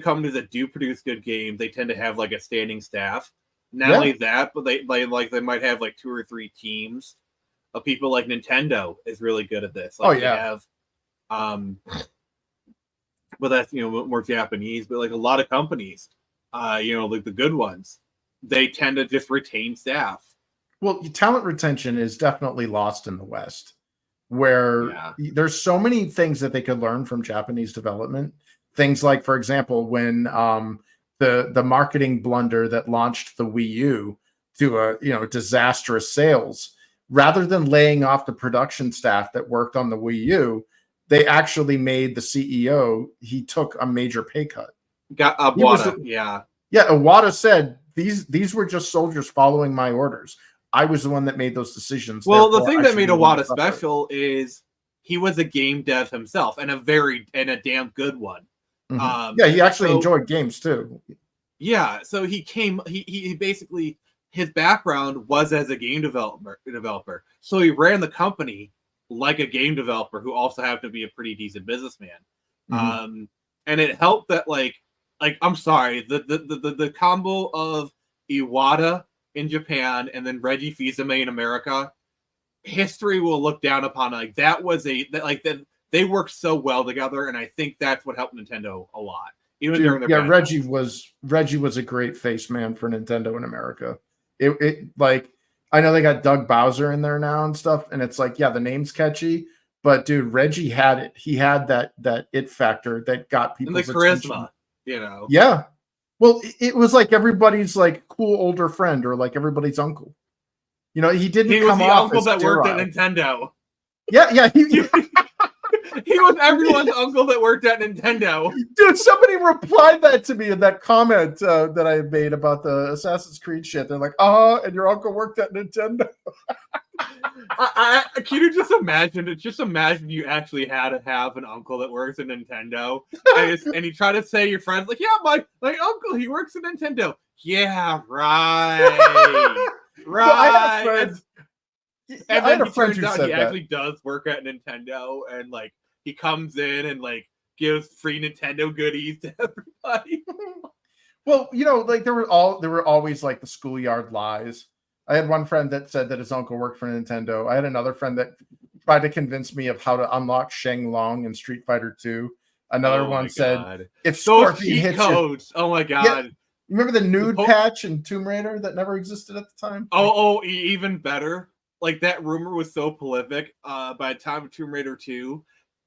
companies that do produce good games, they tend to have like a standing staff. Not only that, but they might have like 2 or 3 teams of people. Like Nintendo is really good at this. Like, they have, but that's, you know, more Japanese. But like a lot of companies, you know, like the good ones, they tend to just retain staff. Well, talent retention is definitely lost in the West, where there's so many things that they could learn from Japanese development. Things like, for example, when the marketing blunder that launched the Wii U to a disastrous sales, rather than laying off the production staff that worked on the Wii U, they actually made the CEO, he took a major pay cut. Got Iwata, Iwata said these were just soldiers following my orders. I was the one that made those decisions. Well, the thing that made Iwata special is he was a game dev himself, and a damn good one. He actually enjoyed games too. Yeah, so he basically, his background was as a game developer. So he ran the company like a game developer who also happened to be a pretty decent businessman. And it helped that, like, like I'm sorry, the combo of Iwata in Japan and then Reggie Fils-Aimé in America, history will look down upon. Like that was that they worked so well together, and I think that's what helped Nintendo a lot. Even during their Reggie was a great face man for Nintendo in America. It like I know they got Doug Bowser in there now and stuff, and it's like, yeah, the name's catchy, but dude, Reggie had it. He had that it factor that got people's and the charisma, attention. Yeah. Well, it was like everybody's like cool older friend or like everybody's uncle. He didn't come off as that sterile. Worked at Nintendo. Yeah. He was everyone's uncle that worked at Nintendo. Dude, somebody replied that to me in that comment that I made about the Assassin's Creed shit. They're like, and your uncle worked at Nintendo. Can you just imagine? Just imagine you actually had to have an uncle that works at Nintendo, and you try to say your friends like, yeah, my uncle, he works at Nintendo. Yeah, right, right. Well, I had friends. And then he turns out he actually does work at Nintendo, and like he comes in and like gives free Nintendo goodies to everybody. Well, like there were always like the schoolyard lies. I had one friend that said that his uncle worked for Nintendo. I had another friend that tried to convince me of how to unlock Sheng Long in Street Fighter 2. Another one said, if Scorpion hits codes. Oh my god. Yeah, remember the nude patch in Tomb Raider that never existed at the time? Even better. Like that rumor was so prolific. By the time of Tomb Raider 2,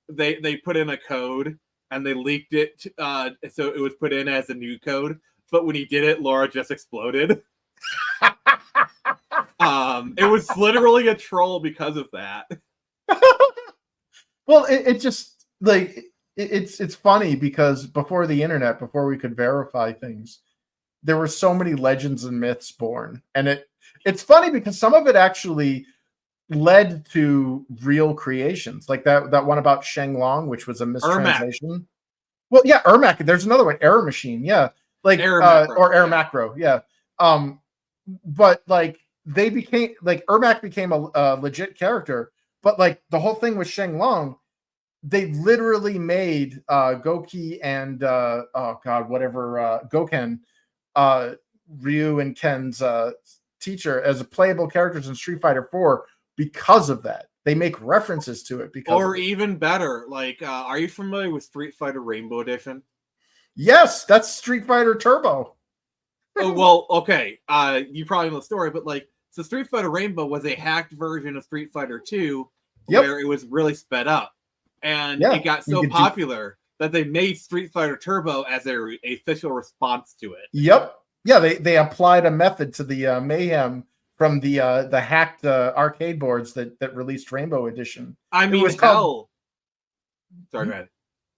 they put in a code and they leaked it. So it was put in as a new code. But when he did it, Laura just exploded. It was literally a troll because of that. Well, it just like it's funny because before the internet, before we could verify things, there were so many legends and myths born, and it's funny because some of it actually led to real creations, like that one about Sheng Long, which was a mistranslation. Ermac. Well, yeah, Ermac. There's another one, Error Machine. Yeah, like Error Macro. Yeah. But like they became like Ermac became a legit character, but like the whole thing with Sheng Long, they literally made Goki and Goken, Ryu and Ken's teacher as a playable characters in Street Fighter 4 because of that. They make references to it because or even better, like are you familiar with Street Fighter Rainbow Edition? Yes, that's Street Fighter Turbo. Oh, well, okay. You probably know the story, but like, so Street Fighter Rainbow was a hacked version of Street Fighter 2 where it was really sped up. And it got so popular that they made Street Fighter Turbo as a official response to it. Yep. Yeah, they applied a method to the mayhem from the hacked arcade boards that released Rainbow Edition. I mean, Sorry, go ahead.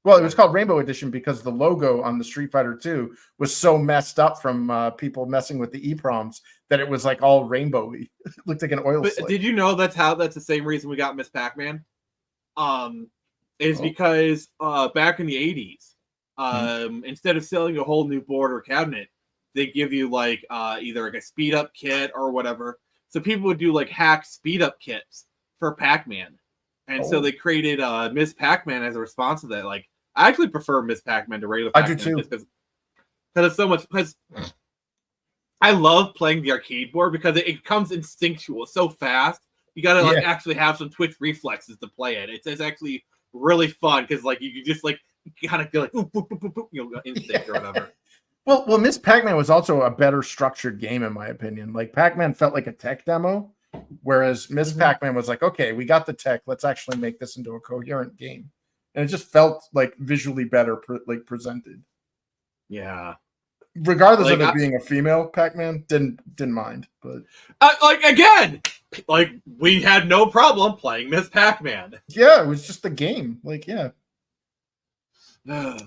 Well, it was called Rainbow Edition because the logo on the Street Fighter 2 was so messed up from people messing with the EEPROMs that it was like all rainbowy. It looked like an oil slick. Did you know that's the same reason we got Miss Pac-Man? Because back in the 80s, instead of selling a whole new board or cabinet, they give you like either like a speed up kit or whatever. So people would do like hack speed up kits for Pac-Man. And so they created Miss Pac-Man as a response to that. Like, I actually prefer Miss Pac-Man to regular Pac-Man. I do too. Because it's so much. Because I love playing the arcade board because it comes instinctual so fast. You gotta like actually have some twitch reflexes to play it. It's actually really fun because like you just like kind of go like boop, boop, boop, boop, boop, instinct or whatever. Well, Miss Pac-Man was also a better structured game in my opinion. Like Pac-Man felt like a tech demo. Whereas Miss Pac-Man was like, okay, we got the tech. Let's actually make this into a coherent game. And it just felt like visually better presented. Yeah. Regardless of it being a female Pac-Man, didn't mind. But we had no problem playing Miss Pac-Man. Yeah, it was just a game. Like, yeah. Yeah.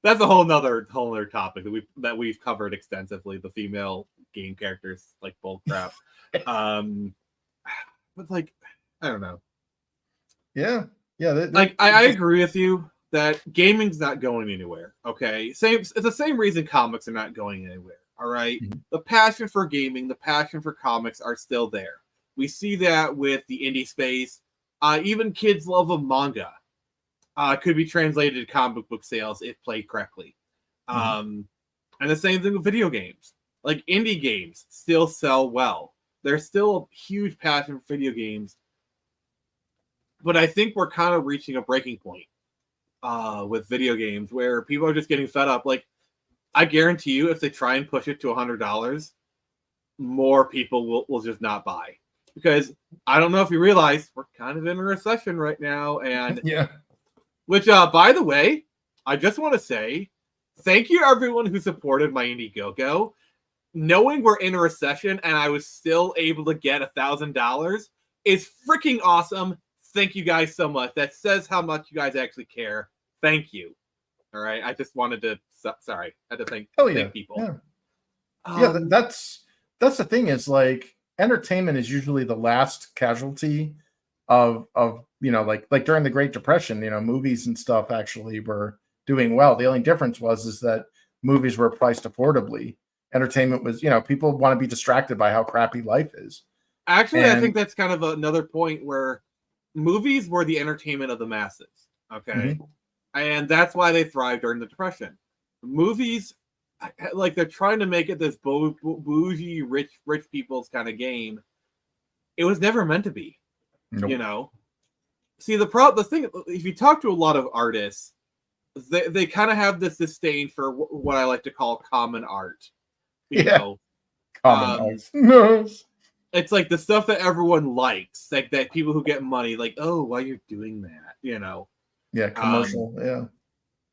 That's a whole nother topic that we've covered extensively. The female game characters, like bull crap. But like, I don't know. Yeah. I agree with you that gaming's not going anywhere. Okay, it's the same reason comics are not going anywhere. All right, the passion for gaming, the passion for comics are still there. We see that with the indie space. Even kids love a manga. could be translated to comic book sales if played correctly. And the same thing with video games. Like indie games still sell well. There's still a huge passion for video games. But I think we're kind of reaching a breaking point with video games where people are just getting fed up. Like, I guarantee you, if they try and push it to $100, more people will just not buy. Because I don't know if you realize we're kind of in a recession right now. And yeah. Which, by the way, I just want to say thank you everyone who supported my Indiegogo. Knowing we're in a recession and I was still able to get $1,000 is freaking awesome. Thank you guys so much. That says how much you guys actually care. Thank you. All right. I just wanted to, sorry, I had to thank people. Yeah. That's the thing is like entertainment is usually the last casualty of like during the Great Depression, movies and stuff actually were doing well. The only difference is that movies were priced affordably. Entertainment was, people want to be distracted by how crappy life is. Actually, I think that's kind of another point where movies were the entertainment of the masses. Okay. And that's why they thrived during the Depression. Movies, like they're trying to make it this bougie, rich people's kind of game. It was never meant to be. Nope. See, the thing, if you talk to a lot of artists, they kind of have this disdain for what I like to call common art. You know, common art. It's like the stuff that everyone likes, like that people who get money, like, oh, why you're doing that, Yeah, commercial. Yeah.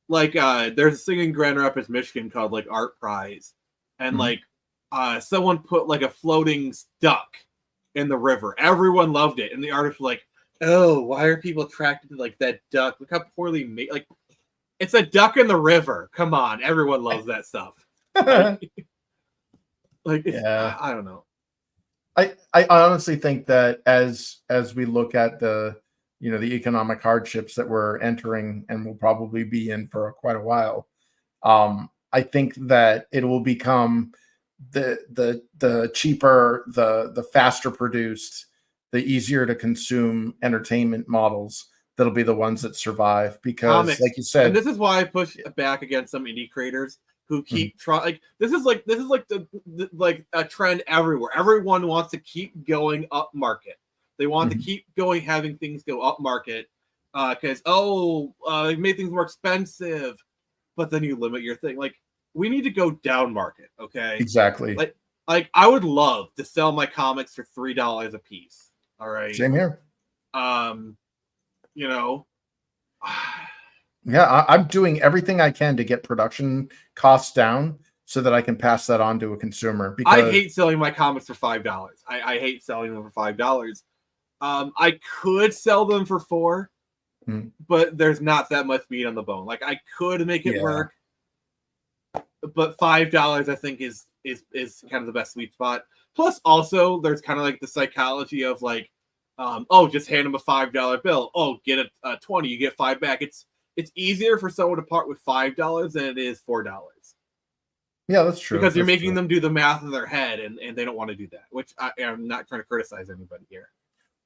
Like there's a thing in Grand Rapids, Michigan called like Art Prize. And like someone put like a floating duck in the river. Everyone loved it. And the artist was like, oh, why are people attracted to like that duck? Look how poorly made, like it's a duck in the river. Come on, everyone loves that stuff. Like yeah. I don't know. I honestly think that as we look at the the economic hardships that we're entering and will probably be in for quite a while, I think that it will become the cheaper, the faster produced, the easier to consume entertainment models that'll be the ones that survive. Because, like you said, and this is why I push back against some indie creators who keep trying. Like this is like the like a trend everywhere. Everyone wants to keep going up market. They want to keep going, having things go up market because they made things more expensive. But then you limit your thing. Like we need to go down market. Okay, exactly. Like I would love to sell my comics for $3 a piece. All right, same here. Yeah, I'm doing everything I can to get production costs down so that I can pass that on to a consumer. Because I hate selling my comics for $5. I hate selling them for $5. I could sell them for $4, but there's not that much meat on the bone. Like I could make it work, but $5 I think is kind of the best sweet spot. Plus, also there's kind of like the psychology of like, just hand them a $5 bill. Oh, get a 20, you get $5 back. It's easier for someone to part with $5 than it is $4. Yeah, that's true. Because you're making them do the math in their head, and they don't want to do that. Which I'm not trying to criticize anybody here.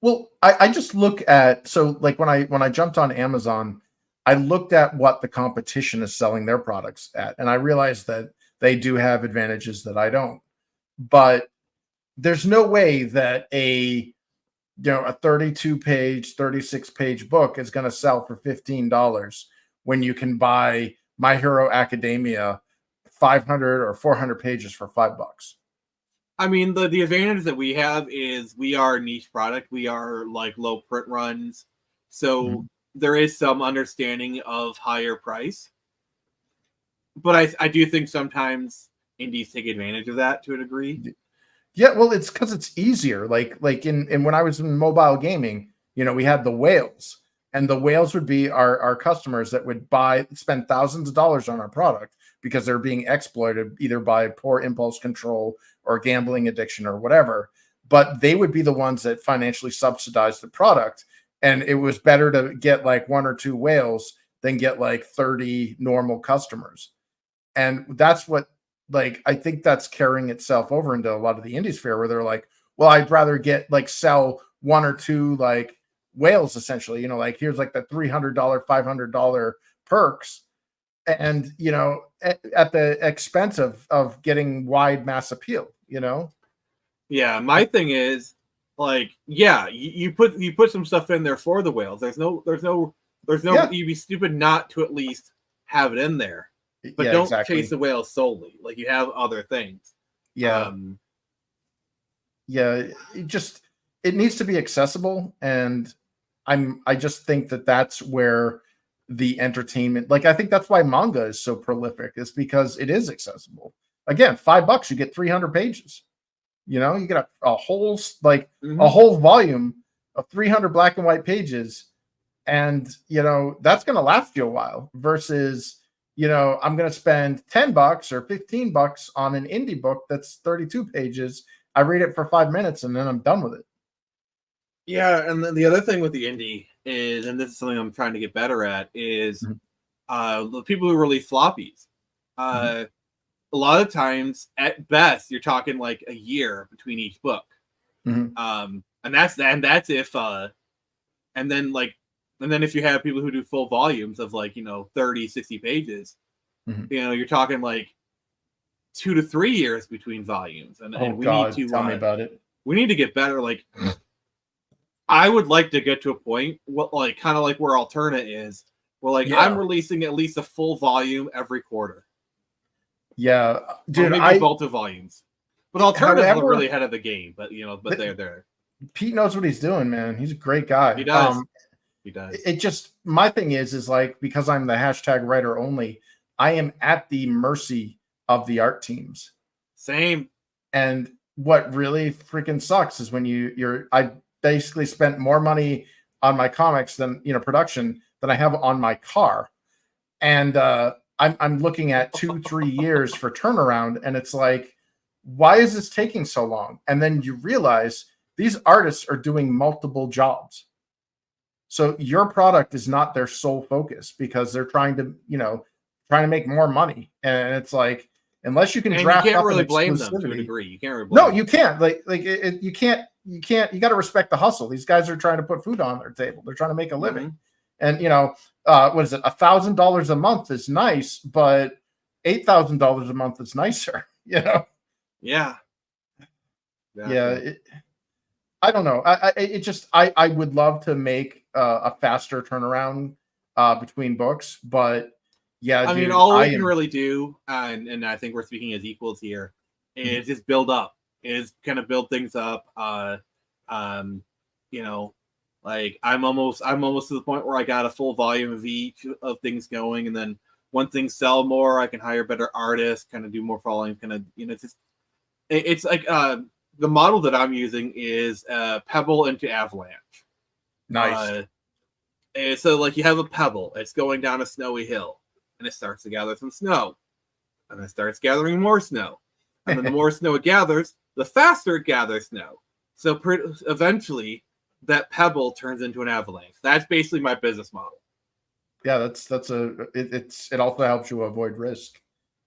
Well, I just look at like when I jumped on Amazon, I looked at what the competition is selling their products at, and I realized that they do have advantages that I don't. But there's no way that a 32-page, 36-page book is going to sell for $15 when you can buy My Hero Academia 500 or 400 pages for $5. I mean, the advantage that we have is we are a niche product. We are like low print runs. So there is some understanding of higher price. But I do think sometimes indies take advantage of that to a degree. Yeah, well, it's because it's easier. Like in when I was in mobile gaming, we had the whales, and the whales would be our customers that would spend thousands of dollars on our product because they're being exploited either by poor impulse control or gambling addiction or whatever. But they would be the ones that financially subsidized the product, and it was better to get like 1 or 2 whales than get like 30 normal customers, and that's what. Like, I think that's carrying itself over into a lot of the indie sphere where they're like, well, I'd rather sell 1 or 2 like whales essentially. You know, like here's like the $300, $500 perks, and you know, at the expense of getting wide mass appeal. You know. Yeah, my thing is like, yeah, you put some stuff in there for the whales. There's no Yeah. you'd be stupid not to at least have it in there. But Yeah, don't exactly. chase the whales solely. Like you have other things. Yeah. Yeah, it needs to be accessible, and I just think that's where the entertainment, like I think that's why manga is so prolific, is because it is accessible. Again, $5 you get 300 pages. You know, you get a whole a whole volume of 300 black and white pages, and you know that's going to last you a while. Versus, you know, I'm going to spend $10 or $15 on an indie book that's 32 pages. I read it for 5 minutes and then I'm done with it. Yeah, and then the other thing with the indie is, and this is something I'm trying to get better at, is the people who release floppies. A lot of times, at best, you're talking like a year between each book. And that's if and then if you have people who do full volumes of like, you know, 30, 60 pages, you know, you're talking like 2 to 3 years between volumes. And we need to tell me about it. We need to get better. Like I would like to get to a point like kind of like where Alterna is, where like I'm releasing at least a full volume every quarter. Yeah, dude, or maybe both the volumes. But Alterna's really ahead of the game. But you know, they're there. Pete knows what he's doing, man. He's a great guy. He does. He does. It just, my thing is like, because I'm the hashtag writer only, I am at the mercy of the art teams. Same. And what really freaking sucks is when I basically spent more money on my comics than, you know, production than I have on my car. And I'm looking at 2-3 years for turnaround. And it's like, why is this taking so long? And then you realize these artists are doing multiple jobs. So your product is not their sole focus because they're trying to make more money. And it's like, unless you can draft, you can't up really an blame them to a exclusivity. degree. You can't really blame them. You can't. You can't. You got to respect the hustle. These guys are trying to put food on their table. They're trying to make a living. And you know, what is it? $1,000 a month is nice, but $8,000 a month is nicer. You know? Yeah. Yeah. I don't know. I would love to make a faster turnaround between books, but yeah, I mean, all we can really do, and I think we're speaking as equals here, is just build up. Is kind of build things up. You know, like I'm almost to the point where I got a full volume of each of things going, and then when things sell more, I can hire better artists, kind of do more following, kind of, you know, it's like the model that I'm using is pebble into avalanche. Nice. So like you have a pebble, it's going down a snowy hill, and it starts to gather some snow, and it starts gathering more snow, and then the more snow it gathers, the faster it gathers snow. So eventually, that pebble turns into an avalanche. That's basically my business model. Yeah, it also helps you avoid risk,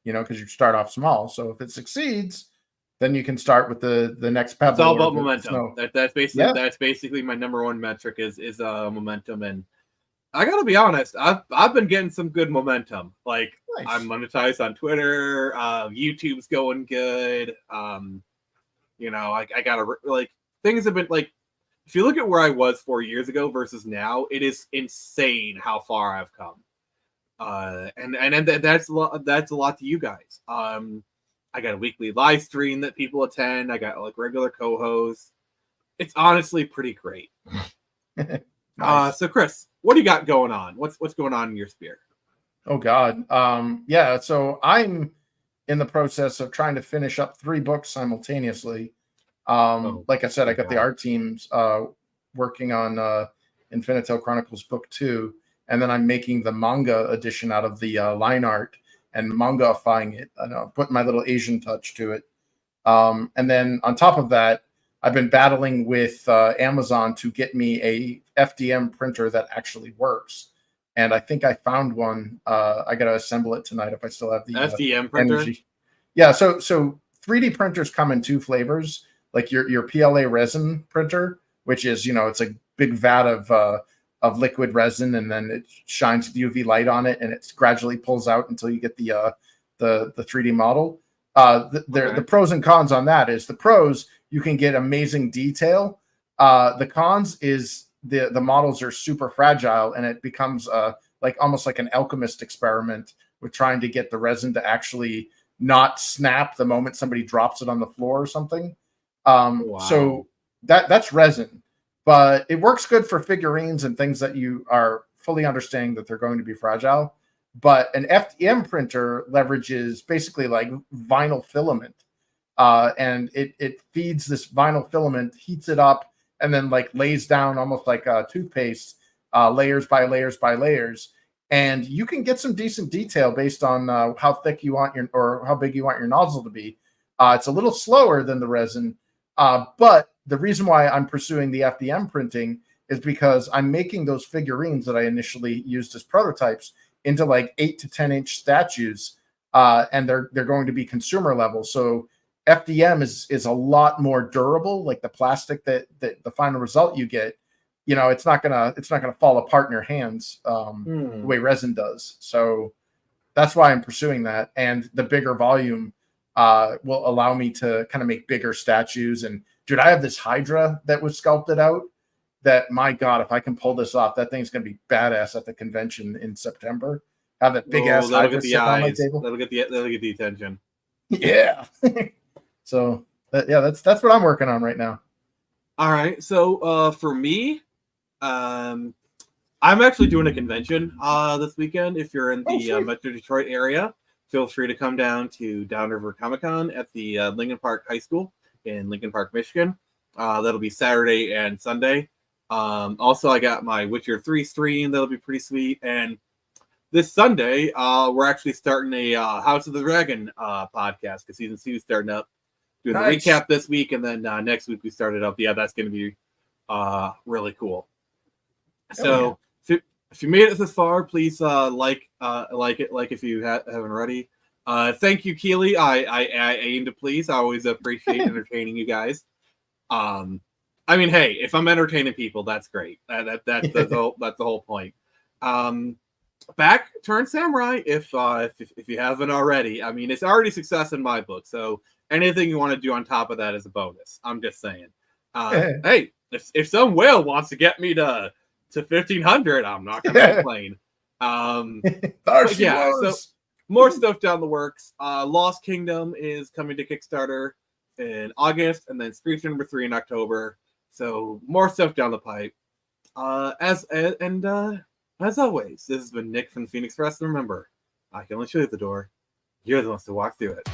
you know, because you start off small. So if it succeeds, then you can start with the next pebble. It's all about momentum. That's basically my number one metric is momentum. And I gotta be honest, I've been getting some good momentum. Like nice. I'm monetized on Twitter, YouTube's going good. You know, I gotta like things have been like, if you look at where I was 4 years ago versus now, it is insane how far I've come. And that's a lot to you guys. I got a weekly live stream that people attend. I got like regular co-hosts. It's honestly pretty great. Nice. So Chris, what do you got going on? What's going on in your sphere? Oh God. Yeah. So I'm in the process of trying to finish up 3 books simultaneously. Like I said, I got the art teams working on Infinito Chronicles Book 2, and then I'm making the manga edition out of the line art and manga-ifying it, putting my little Asian touch to it. And then on top of that, I've been battling with Amazon to get me a FDM printer that actually works. And I think I found one. I got to assemble it tonight if I still have the FDM printer. Energy. Yeah, so 3D printers come in 2 flavors, like your PLA resin printer, which is, you know, it's a big vat of liquid resin, and then it shines the UV light on it, and it gradually pulls out until you get the 3D model. The pros and cons on that is the pros, you can get amazing detail. The cons is the models are super fragile, and it becomes almost like an alchemist experiment with trying to get the resin to actually not snap the moment somebody drops it on the floor or something. So that's resin, but it works good for figurines and things that you are fully understanding that they're going to be fragile. But an FDM printer leverages basically like vinyl filament, and it feeds this vinyl filament, heats it up, and then like lays down almost like a toothpaste, layers by layers by layers. And you can get some decent detail based on how thick you want or how big you want your nozzle to be. It's a little slower than the resin, but the reason why I'm pursuing the FDM printing is because I'm making those figurines that I initially used as prototypes into like 8 to 10 inch statues, and they're going to be consumer level. So FDM is a lot more durable. Like the plastic that the final result you get, it's not gonna fall apart in your hands the way resin does. So that's why I'm pursuing that, and the bigger volume will allow me to kind of make bigger statues. And dude, I have this Hydra that was sculpted out. That, my God, if I can pull this off, that thing's gonna be badass at the convention in September. Have that big ass Hydra sitting on my table. That'll get the attention. Yeah. So that's what I'm working on right now. All right. So for me, I'm actually doing a convention this weekend. If you're in the Metro Detroit area, feel free to come down to Downriver Comic Con at the Lincoln Park High School in Lincoln Park, Michigan. That'll be Saturday and Sunday. Also, I got my Witcher 3 stream. That'll be pretty sweet. And this Sunday, we're actually starting a House of the Dragon podcast because season 2 is starting up. Doing the recap this week, and then next week we started up. Yeah, that's going to be really cool. So if you made it this far, please like it if you haven't already. Thank you, Keely. I aim to please. I always appreciate entertaining you guys. I mean, hey, if I'm entertaining people, that's great. That's the whole point. Back Turn Samurai, if you haven't already. I mean, it's already success in my book. So anything you want to do on top of that is a bonus. I'm just saying. Hey, if some whale wants to get me to 1,500, I'm not going to complain. So more stuff down the works. Lost Kingdom is coming to Kickstarter in August, and then Screech number 3 in October. So more stuff down the pipe. As always, this has been Nick from Phoenix Press. And remember, I can only show you the door. You're the ones to walk through it.